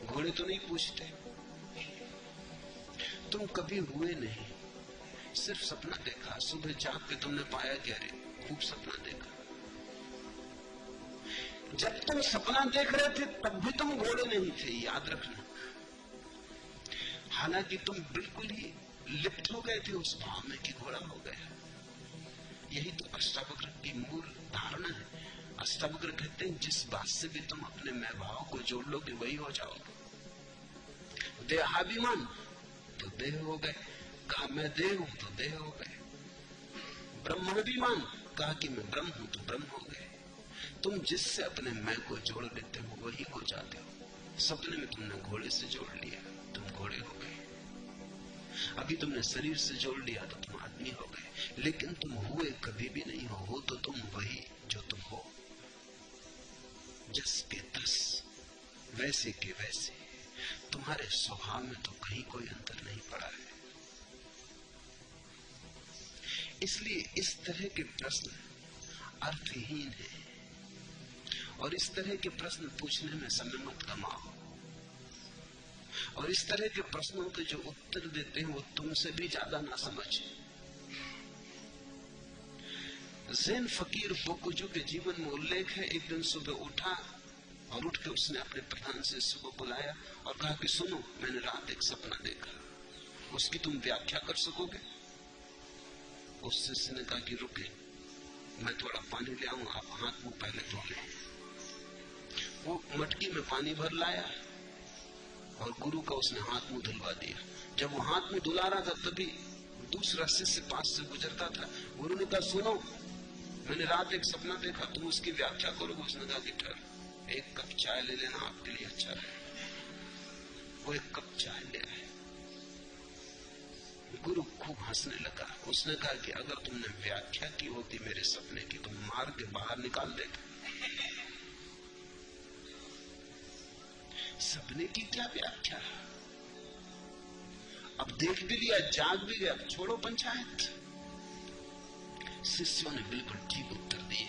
घोड़े तो नहीं पूछते। तुम कभी हुए नहीं, सिर्फ सपना देखा। सुबह जाग के तुमने पाया कि अरे खूब सपना देखा। जब तुम सपना देख रहे थे तब भी तुम घोड़े नहीं थे, याद रखना। हालांकि तुम बिल्कुल ही लिप्त हो गए थे उस भाव में कि घोड़ा हो गया। यही तो अष्टावक्र की मूल धारणा है। अष्टावक्र कहते हैं जिस बात से भी तुम अपने मैं भाव को जोड़ लोगे वही हो जाओगे। देहाभिमान तो देह हो गए, कहा मैं देह हूं तो देह हो गए। ब्रह्माभिमान, कहा कि मैं ब्रह्म हूं तो ब्रह्म हो गए। तुम जिससे अपने मैं को जोड़ लेते हो वही हो जाते हो। सपने में तुमने घोड़े से जोड़ लिया, तुम घोड़े हो गए। अभी तुमने शरीर से जोड़ लिया तो तुम आदमी हो गए। लेकिन तुम हुए कभी भी नहीं हो तो तुम वही जो तुम हो। जस के तस, वैसे के वैसे। तुम्हारे स्वभाव में तो कहीं कोई अंतर नहीं पड़ा है। इसलिए इस तरह के प्रश्न अर्थहीन हैं और इस तरह के प्रश्न पूछने में समय मत गमाओ। और इस तरह के प्रश्नों के जो उत्तर देते हैं वो तुमसे भी ज्यादा ना समझे। ज़ैन फकीर बोकुजू के जीवन में उल्लेख है, एक दिन सुबह उठा और उठ के उसने अपने प्रधान शिष्य को बुलाया और कहा कि सुनो, मैंने रात एक सपना देखा, उसकी तुम व्याख्या कर सकोगे? उस शिष्य ने कहा कि रुके, मैं थोड़ा पानी ले आऊं, आप हाथ मुंह पहले धो लें। वो मटकी में पानी भर लाया और गुरु का उसने हाथ मुंह धुलवा दिया। जब वो हाथ मुंह धुला रहा था तभी दूसरा शिष्य पास से गुजरता था। गुरु ने कहा सुनो, मैंने रात एक सपना देखा, तुम उसकी व्याख्या करोगे? उसने कहा कि ठहर, एक कप चाय ले लेना, आपके लिए अच्छा है। वो एक कप चाय ले आए। गुरु खूब हंसने लगा। उसने कहा कि अगर तुमने व्याख्या की होती मेरे सपने की तो मार के बाहर निकाल देता। सपने की क्या व्याख्या? अब देख भी लिया, जाग भी गया, छोड़ो पंचायत। शिष्यों ने बिल्कुल ठीक उत्तर दिए।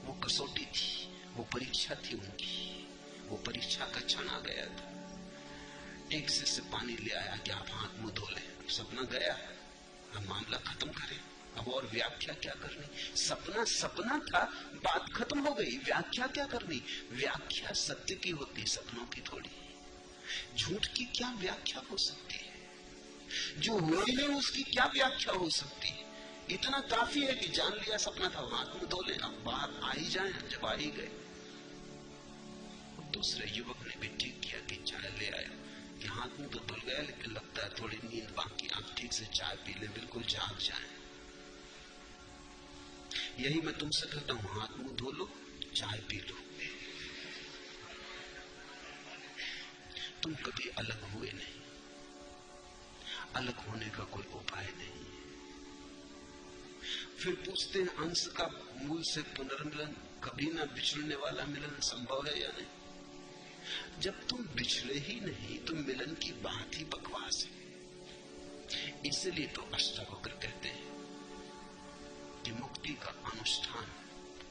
वो कसौटी थी, वो परीक्षा थी उनकी, वो परीक्षा का क्षण आ गया था। एक शिष्य पानी ले आया कि आप हाथ मुंह धो लें। सपना गया, अब मामला खत्म करें, अब और व्याख्या क्या करनी? सपना सपना था, बात खत्म हो गई, व्याख्या क्या करनी? व्याख्या सत्य की होती, सपनों की थोड़ी। झूठ की क्या व्याख्या हो सकती है? जो हो ही नहीं उसकी क्या व्याख्या हो सकती है? इतना काफी है कि जान लिया सपना था, हाथ मुंह धो लें, अब बाहर आ ही जाए। जब आ ही गए, दूसरे युवक ने भी ठीक किया कि चाय ले आया कि हाथ मुंह तो धुल गया, लेकिन लगता है थोड़ी नींद बाकी, आप ठीक से चाय पी ले, बिल्कुल जाग जाए। यही मैं तुमसे कहता हूं, हाथ मुंह धो लो, चाय पी लो। तुम कभी अलग हुए नहीं, अलग होने का कोई उपाय नहीं। फिर पूछते हैं अंश का मूल से पुनर्मिलन, कभी ना बिछड़ने वाला मिलन संभव है या नहीं? जब तुम बिछड़े ही नहीं तो मिलन की बात ही बकवास है। इसलिए तो अष्टावक्र कहते हैं कि मुक्ति का अनुष्ठान,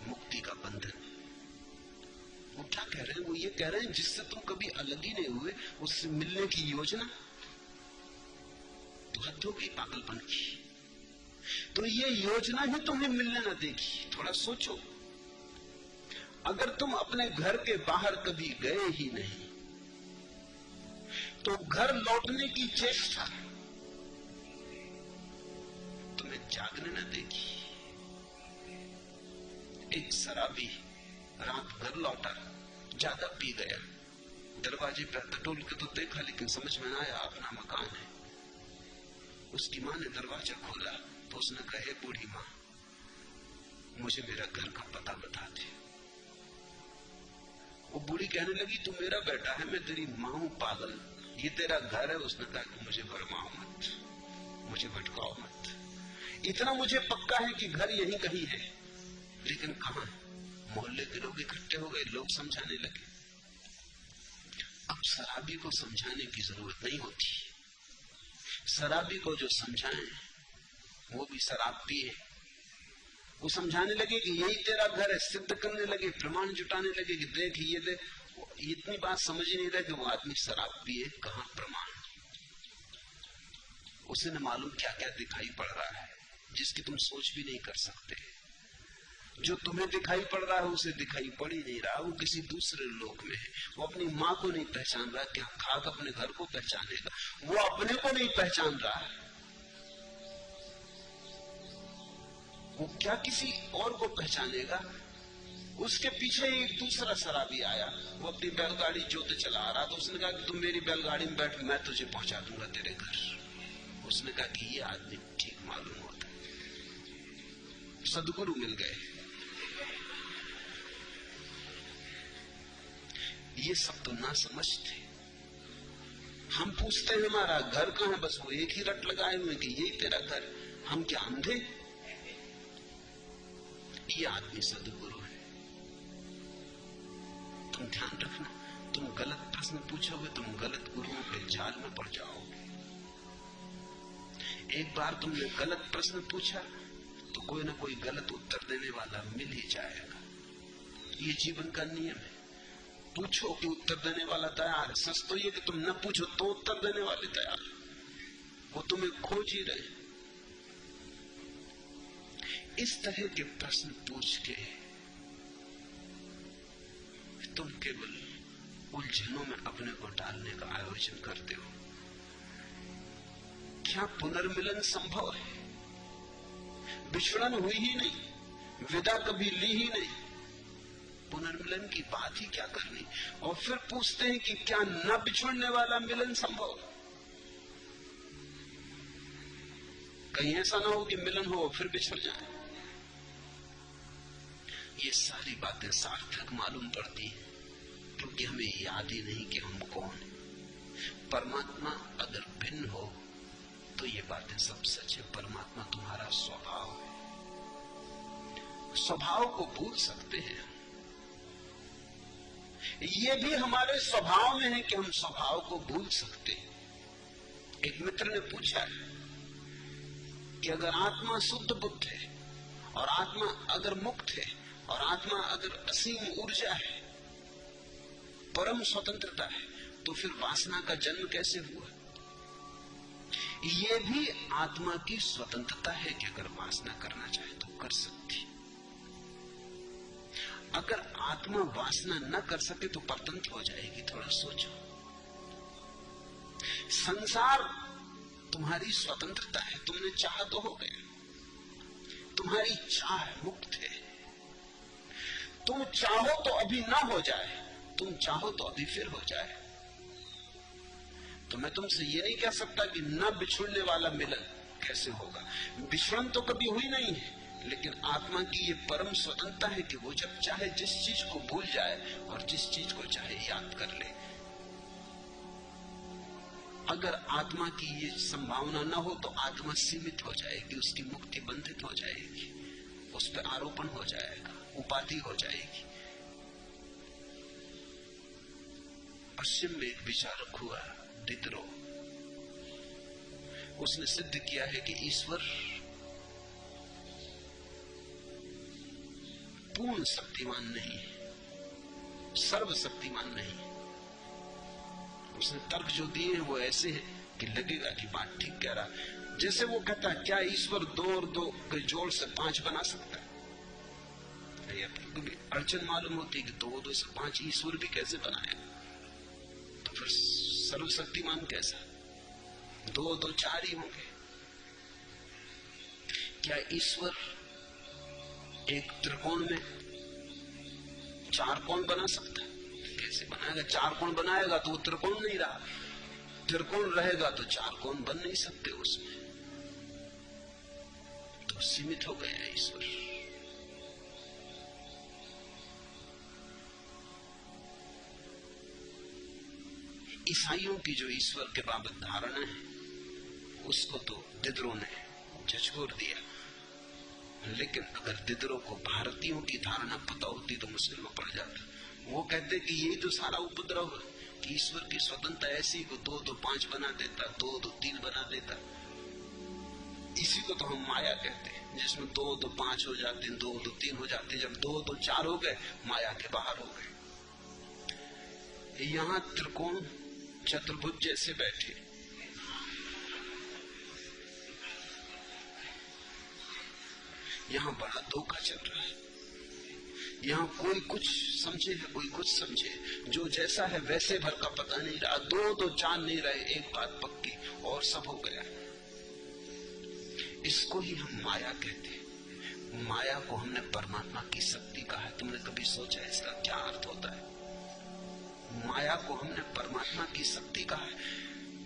मुक्ति का बंधन। वो क्या कह रहे हैं? वो ये कह रहे हैं जिससे तुम कभी अलग ही नहीं हुए उससे मिलने की योजना तो हद हो गई पागलपन की। तो ये योजना ही तुम्हें मिलने न देगी। थोड़ा सोचो, अगर तुम अपने घर के बाहर कभी गए ही नहीं तो घर लौटने की चेष्टा तुम्हें जागने न देगी। एक शराबी रात घर लौटा, ज्यादा पी गया, दरवाजे पर टटोल के तो देखा लेकिन समझ में ना आया अपना मकान है। उसकी मां ने दरवाजा खोला तो उसने कहा, हे बूढ़ी मां, मुझे मेरा घर का पता बता दे। वो बूढ़ी कहने लगी, तू मेरा बेटा है, मैं तेरी मां हूं पागल, ये तेरा घर है। उसने कहा कि मुझे भरमाओ मत, मुझे भटकाओ मत। इतना मुझे पक्का है कि घर यहीं कहीं है, लेकिन कहां? मोहल्ले के लोग इकट्ठे हो गए, लोग समझाने लगे। अब शराबी को समझाने की जरूरत नहीं होती। शराबी को जो समझाएं वो भी शराब पिए। वो समझाने लगे कि यही तेरा घर है, सिद्ध करने लगे, प्रमाण जुटाने लगे कि देख ये देख। इतनी बात समझ ही नहीं रहे कि वो आदमी शराब पिए, कहां प्रमाण। उसे न मालूम क्या क्या दिखाई पड़ रहा है जिसकी तुम सोच भी नहीं कर सकते। जो तुम्हें दिखाई पड़ रहा है उसे दिखाई पड़ ही नहीं रहा, वो किसी दूसरे लोक में है। वो अपनी माँ को नहीं पहचान रहा, क्या खाक अपने घर को पहचानेगा? वो अपने को नहीं पहचान रहा है, वो क्या किसी और को पहचानेगा? उसके पीछे एक दूसरा शराबी आया, वो अपनी बैलगाड़ी जोते चला आ रहा, तो उसने कहा कि तुम मेरी बैलगाड़ी में बैठ, मैं तुझे पहुंचा दूंगा तेरे घर। उसने कहा कि ये आदमी ठीक मालूम होता। सदगुरु मिल गए। ये सब तो ना समझ थे। हम पूछते हैं हमारा घर कहां है, बस वो एक ही रट लगाए हुए कि यही तेरा घर। हम क्या अंधे? ये आदमी सदगुरु है। तुम ध्यान रखना, तुम गलत प्रश्न पूछोगे, तुम गलत गुरुओं के जाल में पड़ जाओगे। एक बार तुमने गलत प्रश्न पूछा तो कोई ना कोई गलत उत्तर देने वाला मिल ही जाएगा। ये जीवन का नियम है। पूछो कि उत्तर देने वाला तैयार है। सच तो ये कि तुम न पूछो तो उत्तर देने वाले तैयार है, वो तुम्हें खोज ही रहे। इस तरह के प्रश्न पूछ के तुम केवल उलझनों में अपने को डालने का आयोजन करते हो। क्या पुनर्मिलन संभव है? बिछड़न हुई ही नहीं, विदा कभी ली ही नहीं, पुनर्मिलन की बात ही क्या करनी। और फिर पूछते हैं कि क्या न बिछड़ने वाला मिलन संभव? कहीं ऐसा ना हो कि मिलन हो फिर बिछड़ जाए। ये सारी बातें सार्थक मालूम पड़ती हैं क्योंकि हमें याद ही नहीं कि हम कौन हैं। परमात्मा अगर भिन्न हो तो ये बातें सब सच है। परमात्मा तुम्हारा स्वभाव है। स्वभाव को भूल सकते हैं, ये भी हमारे स्वभाव में है कि हम स्वभाव को भूल सकते हैं। एक मित्र ने पूछा है कि अगर आत्मा शुद्ध बुद्ध है और आत्मा अगर मुक्त है और आत्मा अगर असीम ऊर्जा है, परम स्वतंत्रता है, तो फिर वासना का जन्म कैसे हुआ? ये भी आत्मा की स्वतंत्रता है कि अगर वासना करना चाहे तो कर सकती। अगर आत्मा वासना न कर सके तो परतंत्र हो जाएगी। थोड़ा सोचो, संसार तुम्हारी स्वतंत्रता है, तुमने चाहा तो हो गया, तुम्हारी चाह मुक्त है। तुम चाहो तो अभी ना हो जाए, तुम चाहो तो अभी फिर हो जाए। तो मैं तुमसे ये नहीं कह सकता कि न बिछुड़ने वाला मिलन कैसे होगा। बिछड़न तो कभी हुई नहीं है, लेकिन आत्मा की ये परम स्वतंत्रता है कि वो जब चाहे जिस चीज को भूल जाए और जिस चीज को चाहे याद कर ले। अगर आत्मा की ये संभावना न हो तो आत्मा सीमित हो जाएगी, उसकी मुक्ति बंधित हो जाएगी, उस पर आरोपण हो जाएगा, उपाधि हो जाएगी। पश्चिम में एक विचारक हुआ डिडरो, उसने सिद्ध किया है कि ईश्वर पूर्ण शक्तिमान नहीं है, सर्वशक्तिमान नहीं है। उसने तर्क जो दिए हैं वो ऐसे हैं कि लगेगा कि बात ठीक कह रहा। जैसे वो कहता है, क्या ईश्वर 2 और 2 के जोड़ से 5 बना सकता है? या फिर अड़चन मालूम होती है कि 2 और 2 से 5 ईश्वर भी कैसे बनाएगा? तो फिर सर्वशक्तिमान कैसा? 2 और 2 4 ही होंगे। क्या ईश्वर एक त्रिकोण में 4 कोण बना सकता है? कैसे बनाएगा? 4 कोण बनाएगा तो वो त्रिकोण नहीं रहा, त्रिकोण रहेगा तो 4 कोण बन नहीं सकते उसमें। तो सीमित हो गया ईश्वर। ईसाइयों की जो ईश्वर के बाबत धारणा है उसको तो डिडरो ने झकझोर दिया, लेकिन अगर डिडरो को भारतीयों की धारणा पता होती तो मुश्किल में पड़ जाता। वो कहते कि यही तो सारा उपद्रव है कि ईश्वर की स्वतंत्रता ऐसी को 2 2 5 बना देता, 2 2 3 बना देता। इसी को तो हम माया कहते हैं, जिसमें 2 2 5 हो जाते हैं, 2 2 3 हो जाते हैं। जब 2 2 4 हो गए, माया के बाहर हो गए। यहाँ त्रिकोण चतुर्भुज जैसे बैठे, यहाँ बड़ा धोखा चल रहा है। यहाँ कोई कुछ समझे है, कोई कुछ समझे, जो जैसा है वैसे भर का पता नहीं रहा। 2 2 4 नहीं रहे, एक बात पक्की, और सब हो गया। इसको ही हम माया कहते हैं। माया को हमने परमात्मा की शक्ति कहा है। तुमने कभी सोचा इसका क्या अर्थ होता है? माया को हमने परमात्मा की शक्ति कहा है।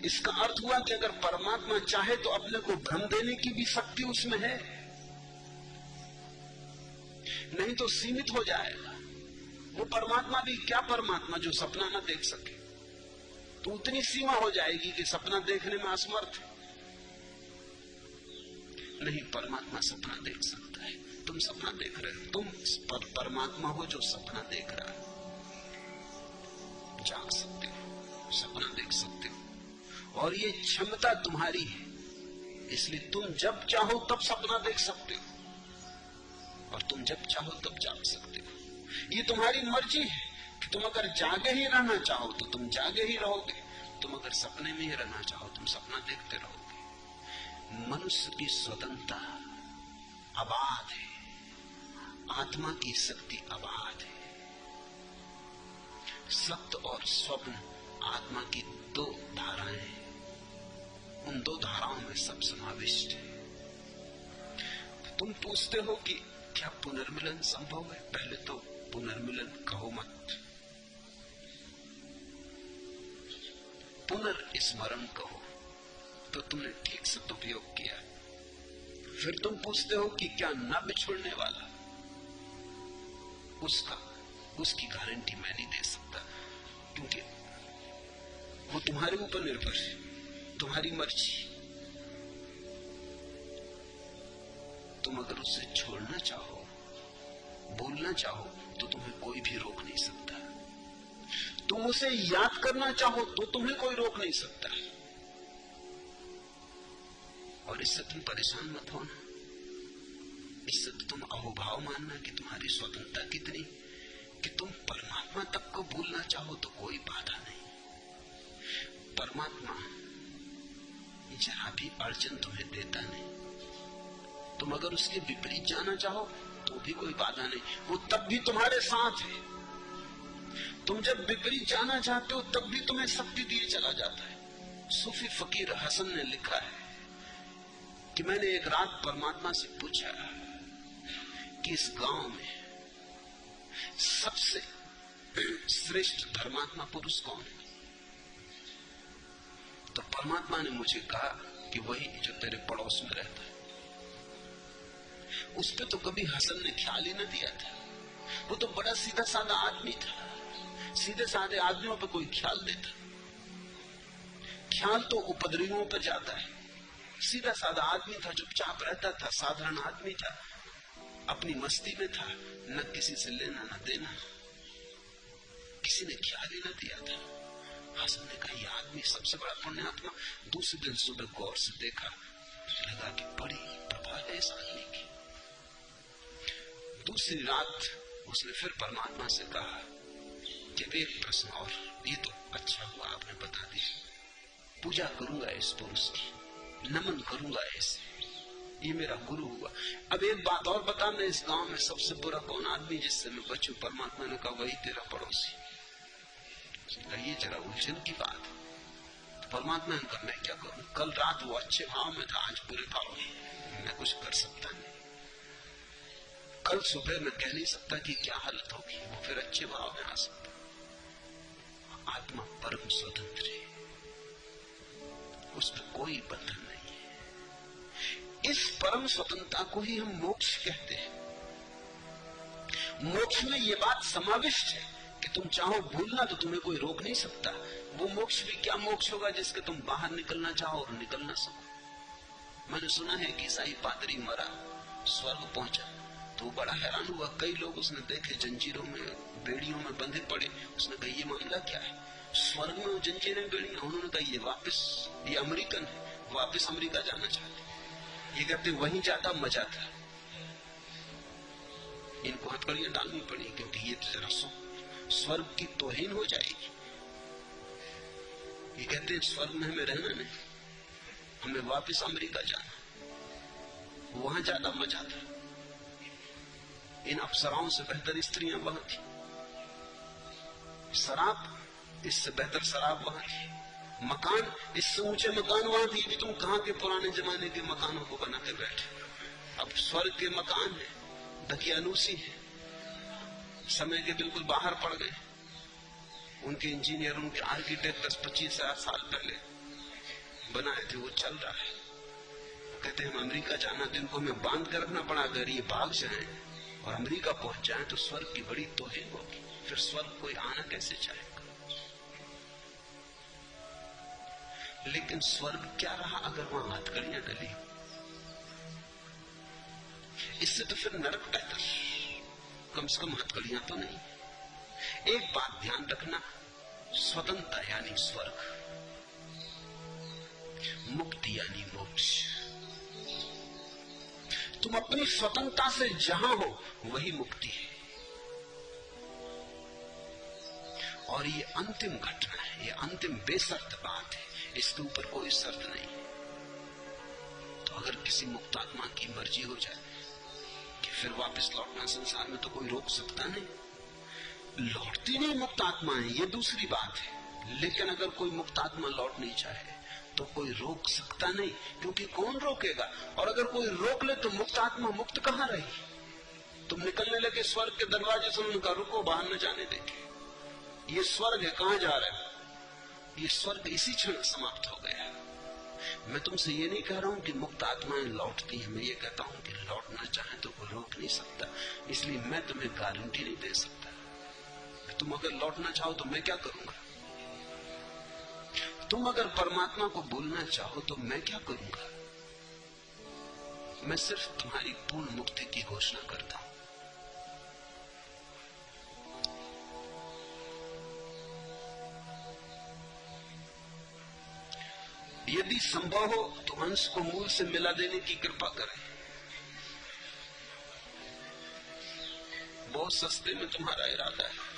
इसका अर्थ हुआ कि अगर परमात्मा चाहे तो अपने को भ्रम देने की भी शक्ति उसमें है, नहीं तो सीमित हो जाएगा। वो परमात्मा भी क्या परमात्मा जो सपना ना देख सके, तो उतनी सीमा हो जाएगी कि सपना देखने में असमर्थ। नहीं, परमात्मा सपना देख सकता है। तुम सपना देख रहे हो, तुम परमात्मा हो जो सपना देख रहा है। जाग सकते हो, सपना देख सकते हो, और ये क्षमता तुम्हारी है। इसलिए तुम जब चाहो तब सपना देख सकते हो और तुम जब चाहो तब जाग सकते हो। ये तुम्हारी मर्जी है कि तुम अगर जागे ही रहना चाहो तो तुम जागे ही रहोगे, तुम अगर सपने में ही रहना चाहो तुम सपना देखते रहोगे। मनुष्य की स्वतंत्रता अबाध है, आत्मा की शक्ति अबाध है। सत्य और स्वप्न आत्मा की दो धाराएं हैं, उन दो धाराओं में सब समाविष्ट है। तुम पूछते हो कि क्या पुनर्मिलन संभव है? पहले तो पुनर्मिलन कहो मत, पुनर्स्मरण कहो, तो तुमने ठीक से उपयोग किया। फिर तुम पूछते हो कि क्या न बिछुड़ने वाला, उसकी गारंटी मैं नहीं दे सकता, क्योंकि वो तुम्हारे ऊपर निर्भर है, तुम्हारी मर्जी। तुम अगर उसे छोड़ना चाहो, बोलना चाहो, तो तुम्हें कोई भी रोक नहीं सकता। तुम उसे याद करना चाहो तो तुम्हें कोई रोक नहीं सकता। और इससे तुम परेशान मत होना, इससे तो तुम अहोभाव मानना कि तुम्हारी स्वतंत्रता कितनी, कि तुम परमात्मा तक को भूलना चाहो तो कोई बाधा नहीं। परमात्मा जहां भी अड़चन तुम्हें देता नहीं। तुम अगर उसके विपरीत जाना चाहो तो भी कोई बाधा नहीं, वो तब भी तुम्हारे साथ है। तुम जब विपरीत जाना चाहते हो तब भी तुम्हें शक्ति दिए चला जाता है। सूफी फकीर हसन ने लिखा है कि मैंने एक रात परमात्मा से पूछा कि इस गांव में सबसे श्रेष्ठ धर्मात्मा पुरुष कौन है? तो परमात्मा ने मुझे कहा कि वही जो तेरे पड़ोस में रहता है। उस पे तो कभी हसन ने ख्याल ही न दिया था। वो तो बड़ा सीधा साधा आदमी था, सीधे साधे आदमियों पे कोई ख्याल देता? ख्याल तो उपद्रवियों पर जाता है। सीधा साधा आदमी था, चुपचाप रहता था, साधारण आदमी था, अपनी मस्ती में था, न किसी से लेना न देना, किसी ने ख्याल ही न दिया था। हसन ने कहा, यह आदमी सबसे बड़ा पुण्यात्मा। दूसरे दिन सुबह गौर से देखा, लगा कि बड़ी प्रभा है इस आदमी की। दूसरी रात उसने फिर परमात्मा से कहा कि एक प्रश्न और, ये तो अच्छा हुआ आपने बता दिया, पूजा करूंगा इस पुरुष की, नमन करूंगा इसे, ये मेरा गुरु हुआ। अब एक बात और बताना, इस गांव में सबसे बुरा कौन आदमी जिससे मैं बचूं? परमात्मा ने कहा, वही तेरा पड़ोसी। ये जरा उलझन की बात है। तो परमात्मा ने कहा, मैं क्या करूं? कल रात वो अच्छे भाव में था, आज बुरे भाव में, मैं कुछ कर सकता नहीं। कल सुबह मैं कह नहीं सकता कि क्या हालत होगी, वो फिर अच्छे भाव में आ सकता। आत्मा परम स्वतंत्र है, उसमें कोई बंधन नहीं है। इस परम स्वतंत्रता को ही हम मोक्ष कहते हैं। मोक्ष में ये बात समाविष्ट है कि तुम चाहो भूलना तो तुम्हें कोई रोक नहीं सकता। वो मोक्ष भी क्या मोक्ष होगा जिसके तुम बाहर निकलना चाहो और निकल ना सको। मैंने सुना है कि ईसाई पादरी मरा, स्वर्ग पहुंचा, तो बड़ा हैरान हुआ। कई लोग उसने देखे जंजीरों में, बेड़ियों में बंधे पड़े। उसने कहा, ये मामला क्या है? स्वर्ग में जंजीरें, बेड़ियां? उन्होंने कहा, ये अमेरिकन है, वापस अमेरिका जाना चाहते। ये कहते वहीं ज्यादा मजा था, इनको हथकड़ियां डालनी पड़ी, क्योंकि ये जरा स्वर्ग की तौहीन हो जाएगी। ये कहते हैं स्वर्ग में हमें रहना नहीं, हमें वापस अमेरिका जाना, वहां ज्यादा मजा था। इन अप्सराओं से बेहतर स्त्रियां वहां थी, शराब इससे बेहतर शराब वहां थी, मकान इससे ऊंचे मकान वहां थे। भी तुम कहां के पुराने जमाने के मकानों को बना के बैठे। अब स्वर्ग के मकान है, दकियानूसी है, समय के बिल्कुल बाहर पड़ गए। उनके इंजीनियर, उनके आर्किटेक्ट 25 साल पहले बनाए थे, वो चल रहा है। कहते हैं हम अमेरिका जाना, तो इनको हमें बांध कर रखना पड़ा। अगर ये भाग जाए और अमेरिका पहुंच जाए तो स्वर्ग की बड़ी तौहीन होगी, फिर स्वर्ग कोई आना कैसे चाहेगा। लेकिन स्वर्ग क्या रहा अगर वहां हथकड़ियां डली? इससे तो फिर नरक बेहतर, कम से कम हथकड़ियां तो नहीं। एक बात ध्यान रखना, स्वतंत्रता यानी स्वर्ग, मुक्ति यानी मोक्ष। तुम अपनी स्वतंत्रता से जहां हो वही मुक्ति है। और ये अंतिम घटना है, ये अंतिम बेशर्त बात है, इसके ऊपर कोई शर्त नहीं। तो अगर किसी मुक्तात्मा की मर्जी हो जाए कि फिर वापस लौटना संसार में, तो कोई रोक सकता नहीं। लौटती नहीं मुक्तात्मा है, ये दूसरी बात है। लेकिन अगर कोई मुक्तात्मा लौट नहीं चाहे तो कोई रोक सकता नहीं, क्योंकि कौन रोकेगा? और अगर कोई रोक ले तो मुक्तात्मा मुक्त कहां रही? तुम निकलने लगे स्वर्ग के दरवाजे से, उनका रुको, बाहर न जाने देंगे। ये स्वर्ग है, कहां जा रहे हो? ये स्वर्ग इसी क्षण समाप्त हो गया। मैं तुमसे ये नहीं कह रहा हूं कि मुक्त आत्माएं लौटती हैं, मैं ये कहता हूं कि लौटना चाहे तो कोई रोक नहीं सकता। इसलिए मैं तुम्हें गारंटी नहीं दे सकता। तुम अगर लौटना चाहो तो मैं क्या करूंगा? तुम अगर परमात्मा को भूलना चाहो तो मैं क्या करूंगा? मैं सिर्फ तुम्हारी पूर्ण मुक्ति की घोषणा करता हूं। यदि संभव हो तो अंश को मूल से मिला देने की कृपा करें। बहुत सस्ते में तुम्हारा इरादा है।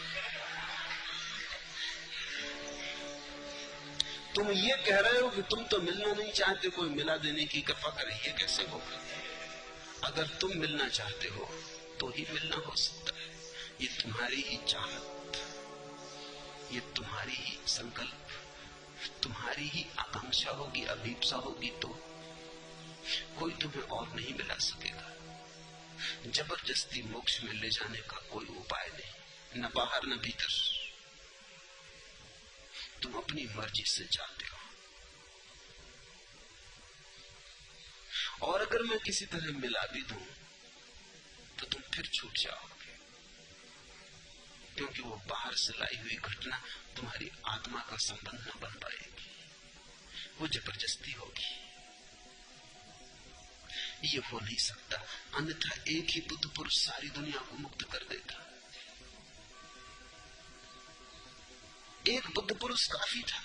तुम ये कह रहे हो कि तुम तो मिलना नहीं चाहते, कोई मिला देने की कृपा करे, ये कैसे होगा? अगर तुम मिलना चाहते हो तो ही मिलना हो सकता है। ये तुम्हारी ही चाहत, ये तुम्हारी ही संकल्प, तुम्हारी ही आकांक्षा होगी, अभीप्सा होगी, तो कोई तुम्हें और नहीं मिला सकेगा। जबरदस्ती मोक्ष में ले जाने का कोई उपाय नहीं, न बाहर न भीतर। तुम अपनी मर्जी से चाहते हो, और अगर मैं किसी तरह मिला भी दूं तो तुम फिर छूट जाओगे, क्योंकि वो बाहर से लाई हुई घटना तुम्हारी आत्मा का संबंध न बन पाएगी, वो जबरदस्ती होगी। ये हो नहीं सकता, अन्यथा एक ही बुद्ध पुरुष सारी दुनिया को मुक्त कर देता। एक बुद्ध पुरुष काफी था,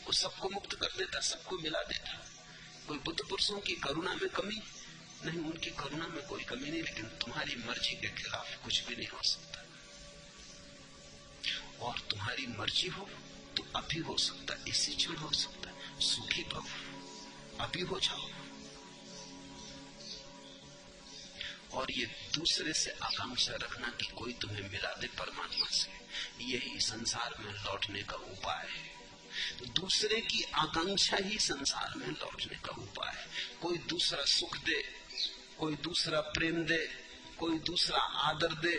वो सबको मुक्त कर देता, सबको मिला देता। कोई बुद्ध पुरुषों की करुणा में कमी नहीं, उनकी करुणा में कोई कमी नहीं, लेकिन तुम्हारी मर्जी के खिलाफ कुछ भी नहीं हो सकता। और तुम्हारी मर्जी हो तो अभी हो सकता, इसी क्षण हो सकता। सुखी भव, अभी हो जाओ। और ये दूसरे से आकांक्षा रखना कि कोई तुम्हें मिला दे परमात्मा से, यही संसार में लौटने का उपाय है। दूसरे की आकांक्षा ही संसार में लौटने का उपाय है। कोई दूसरा सुख दे, कोई दूसरा प्रेम दे, कोई दूसरा आदर दे,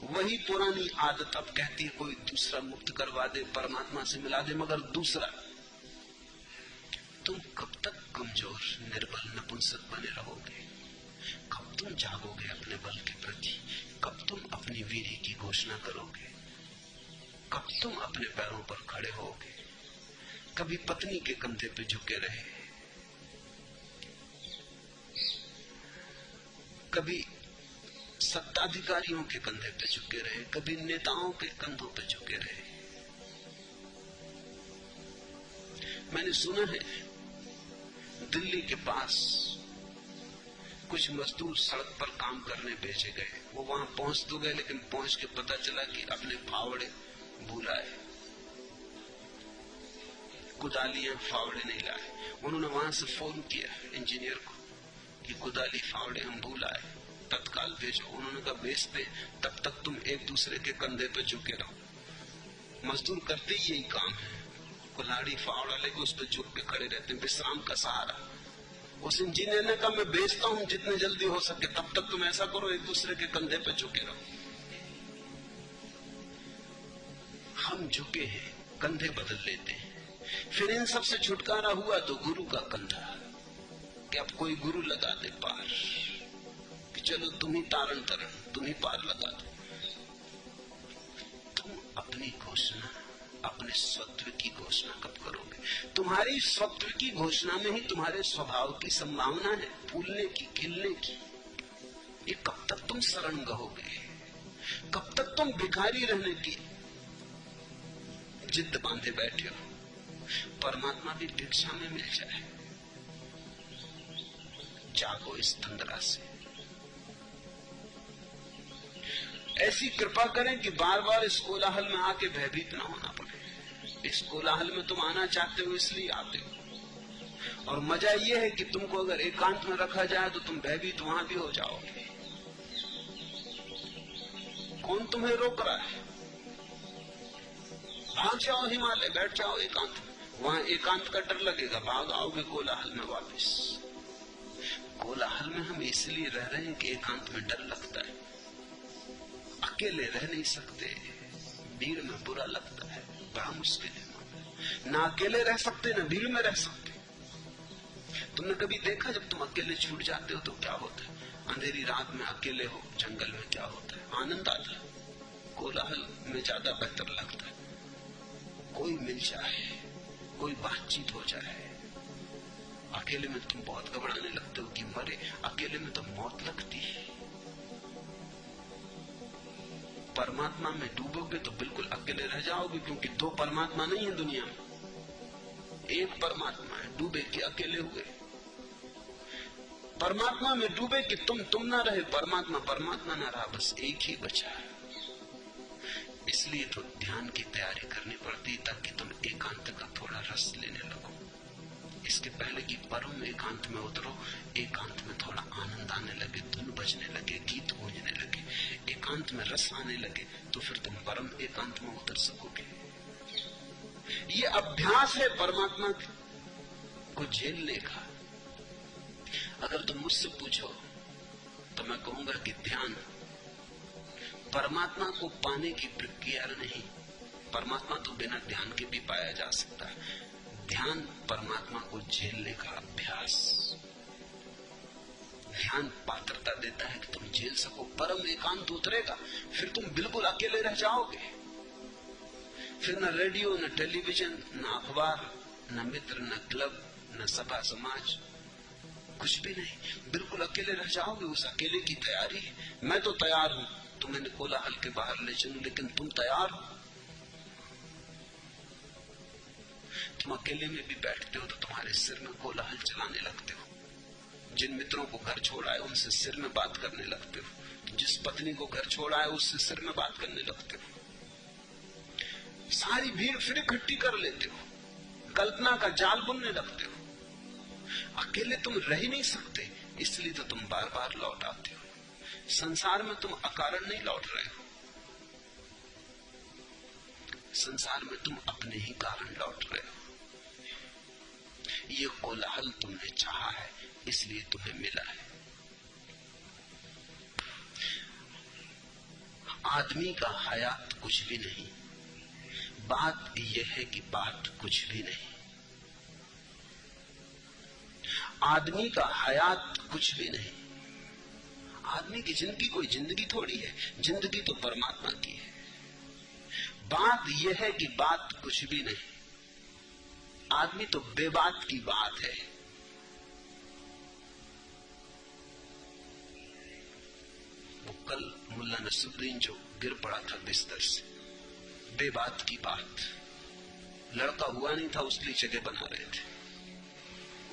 वही पुरानी आदत अब कहती है कोई दूसरा मुक्त करवा दे, परमात्मा से मिला दे। मगर दूसरा, तुम कब तक कमजोर, निर्बल, नपुंसक बने रहोगे? कब तुम जागोगे अपने बल के प्रति? कब तुम अपनी वीर्य की घोषणा करोगे? कब तुम अपने पैरों पर खड़े होगे? कभी पत्नी के कंधे पे झुके रहे, कभी सत्ताधिकारियों के कंधे पे झुके रहे, कभी नेताओं के कंधों पे झुके रहे। मैंने सुना है दिल्ली के पास कुछ मजदूर सड़क पर काम करने भेजे गए। वो वहां पहुंच तो गए, लेकिन पहुंच के पता चला कि अपने फावड़े भूल आए, कुदालियां फावड़े नहीं लाए। उन्होंने वहां से फोन किया इंजीनियर को कि कुदाली फावड़े हम भूल आए, तत्काल भेजो। उन्होंने कहा भेजते, तब तक तुम एक दूसरे के कंधे पे झुके रहो। मजदूर करते ही यही काम है, कुल्हाड़ी फावड़ा लेके उस पर झुक के खड़े रहते हैं, विश्राम का सहारा। उस इंजीनियर ने कहा मैं भेजता हूं जितने जल्दी हो सके, तब तक तुम ऐसा करो एक दूसरे के कंधे पे झुके रहो। हम झुके हैं, कंधे बदल लेते हैं। फिर इन सब से छुटकारा हुआ तो गुरु का कंधा, कि अब कोई गुरु लगा दे पार, कि चलो तुम ही तारण तरण, तुम ही पार लगा दो। तुम अपनी घोषणा, अपने स्वत्व की घोषणा कब करोगे? तुम्हारी स्वत्व की घोषणा में ही तुम्हारे स्वभाव की संभावना है फूलने की, खिलने की। ये कब तक तुम शरण गहोगे? कब तक तुम भिखारी रहने की जिद बांधे बैठे हो? परमात्मा भी भिक्षा में मिल जाए। जागो इस तंद्रा से। ऐसी कृपा करें कि बार बार इस कोलाहल में आके भयभीत ना होना पड़े। इस कोलाहल में तुम आना चाहते हो इसलिए आते हो, और मजा यह है कि तुमको अगर एकांत में रखा जाए तो तुम भयभीत वहां भी हो जाओगे। कौन तुम्हें रोक रहा है? भाग जाओ हिमालय, बैठ जाओ एकांत में, वहां एकांत का डर लगेगा, भाग आओगे कोलाहल में वापस। कोलाहल में हम इसलिए रह रहे हैं कि एकांत में डर लगता है। अकेले रह नहीं सकते, भीड़ में बुरा लगता है, बड़ा मुश्किल है। ना अकेले रह सकते ना भीड़ में रह सकते। तुमने कभी देखा जब तुम अकेले छूट जाते हो तो क्या होता है? अंधेरी रात में अकेले हो जंगल में, क्या होता है? आनंद आता है। कोलाहल में ज्यादा बेहतर लगता है। कोई मिल जाए, कोई बातचीत हो जाए। अकेले में तुम बहुत घबराने लगते हो कि मरे, अकेले में तो मौत लगती है। परमात्मा में डूबोगे तो बिल्कुल अकेले रह जाओगे, क्योंकि दो परमात्मा नहीं है दुनिया में, एक परमात्मा है। डूबे कि अकेले हुए। परमात्मा में डूबे कि तुम ना रहे, परमात्मा परमात्मा ना रहा, बस एक ही बचा है। इसलिए तो ध्यान की तैयारी करनी पड़ती, ताकि तुम एकांत का थोड़ा रस लेने लगो। इसके पहले कि परम एकांत में उतरो, एकांत में थोड़ा आनंद आने लगे, धुन बजने लगे, गीत गूंजने लगे, एकांत में रस आने लगे, तो फिर तुम परम एकांत में उतर सकोगे। ये अभ्यास है परमात्मा को झेलने का। अगर तुम मुझसे पूछो तो मैं कहूंगा कि ध्यान परमात्मा को पाने की प्रक्रिया नहीं। परमात्मा तो बिना ध्यान के भी पाया जा सकता है। ध्यान परमात्मा को झेलने का अभ्यास। ध्यान पात्रता देता है कि तुम झेल सको। परम एकांत उतरेगा, फिर तुम बिल्कुल अकेले रह जाओगे। फिर न रेडियो, न टेलीविजन, न अखबार, न मित्र, न क्लब, न सभा समाज, कुछ भी नहीं। बिल्कुल अकेले रह जाओगे। उस अकेले की तैयारी है। मैं तो तैयार हूं तुम्हें कोलाहल के बाहर ले चलूं, लेकिन तुम तैयार हो? तुम अकेले में भी बैठते हो तो तुम्हारे सिर में कोलाहल चलाने लगते हो। जिन मित्रों को घर छोड़ आए उनसे सिर में बात करने लगते हो। जिस पत्नी को घर छोड़ आए उससे सिर में बात करने लगते हो। सारी भीड़ फिर इकट्ठी कर लेते हो, कल्पना का जाल बुनने लगते हो। अकेले तुम रह ही नहीं सकते, इसलिए तो तुम बार बार लौट आते हो। संसार में तुम अकारण नहीं लौट रहे हो, संसार में तुम अपने ही कारण लौट रहे हो। ये कोलाहल तुमने चाहा है, इसलिए तुम्हें मिला है। आदमी का हयात कुछ भी नहीं, बात यह है कि बात कुछ भी नहीं। आदमी का हयात कुछ भी नहीं। आदमी की जिंदगी कोई जिंदगी थोड़ी है, जिंदगी तो परमात्मा की है। बात यह है कि बात कुछ भी नहीं। आदमी तो बेबात की बात है। वो कल मुल्ला नसरुद्दीन जो गिर पड़ा था बिस्तर से, बेबात की बात। लड़का हुआ नहीं था, उसके लिए जगह बना रहे थे,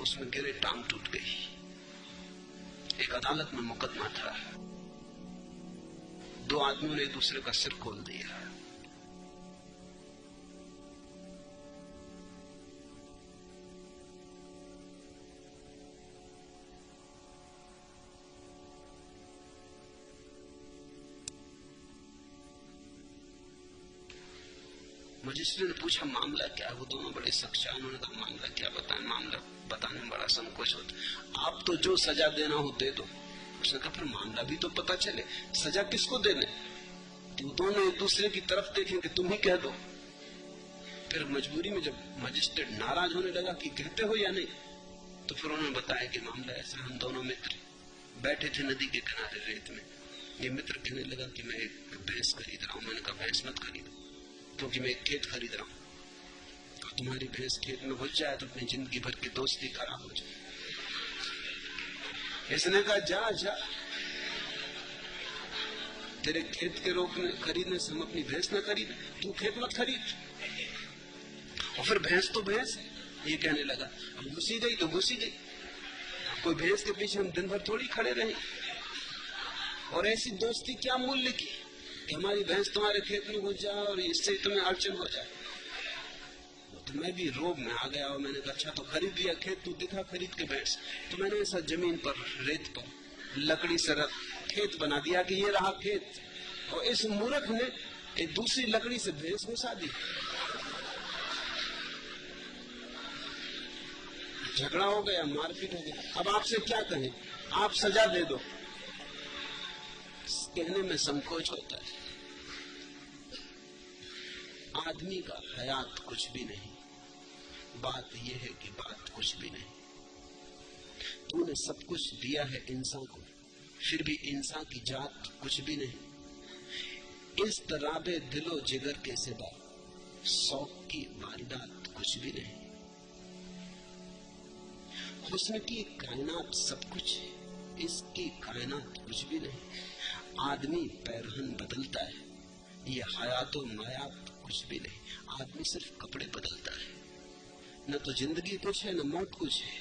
उसमें गिरे, टांग टूट गई। एक अदालत में मुकदमा था, दो आदमियों ने एक दूसरे का सिर खोल दिया। मजिस्ट्रेट ने पूछा मामला क्या है? वो दोनों बड़े सच्चा। उन्होंने कहा मामला क्या बताएं, मामला बताने में बड़ा संकोच होता। आप तो जो सजा देना हो दे दो। उसने कहा फिर मामला भी तो पता चले, सजा किसको देने? तो दोनों एक दूसरे की तरफ देखें कि तुम ही कह दो। फिर मजबूरी में जब मजिस्ट्रेट नाराज होने लगा कि कहते हो या नहीं, तो फिर उन्होंने बताया कि मामला ऐसा, हम दोनों मित्र बैठे थे नदी के किनारे रेत में। ये मित्र कहने लगा कि मैं एक भैंस खरीद रहा हूं। मैंने कहा भैंस मत खरीदो, क्योंकि मैं एक खेत खरीद रहा हूं। और तुम्हारी भैंस खेत में घुस जाए तो अपनी जिंदगी भर की दोस्ती खराब हो जाए। इसने कहा जा जा, तेरे खेत के रोकने खरीदने से हम अपनी भैंस न खरीद, तू खेत मत खरीद। और फिर भैंस तो भैंस है, ये कहने लगा। अब घुसी गई तो घुसी गई, कोई भैंस के पीछे हम दिन भर थोड़ी खड़े रहे। और ऐसी दोस्ती क्या मूल्य की? कि हमारी भैंस तुम्हारे खेत में घुस जाए और इससे तुम्हें अड़चन हो जाए। तो मैं भी रोब में आ गया और मैंने कहा अच्छा तो खरीद लिया खेत, तू दिखा खरीद के भैंस। तो मैंने ऐसा जमीन पर रेत पर लकड़ी से खेत बना दिया कि ये रहा खेत, और इस मूर्ख ने एक दूसरी लकड़ी से भैंस घुसा दी। झगड़ा हो गया, मारपीट हो गया। अब आपसे क्या कहें, आप सजा दे दो, कहने में संकोच होता है। आदमी का हयात कुछ भी नहीं, बात यह है कि बात कुछ भी नहीं। तूने सब कुछ दिया है इंसान को, फिर भी इंसान की जात कुछ भी नहीं। इस तराबे दिलो जिगर के सिवा शौक की वारदात कुछ भी नहीं। हुस्न की कायनात सब कुछ है, इसकी कायनात कुछ भी नहीं। आदमी पैरहन बदलता है, ये हयातो मायात कुछ भी नहीं। आदमी सिर्फ कपड़े बदलता है, न तो जिंदगी कुछ है न मौत कुछ है।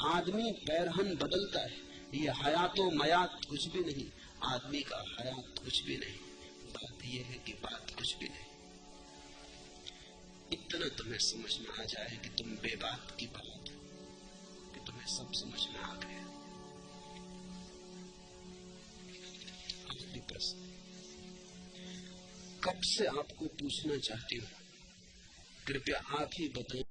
आदमी पैरहन बदलता है, ये हयातो मायात कुछ भी नहीं। आदमी का हयात कुछ भी नहीं, बात यह है कि बात कुछ भी नहीं। इतना तुम्हें समझ में आ जाए कि तुम बेबात की बात हो, कि तुम्हें सब समझ में आ गया। आखिरी प्रश्न, कब से आपको पूछना चाहती हूँ, कृपया आप ही बताएं।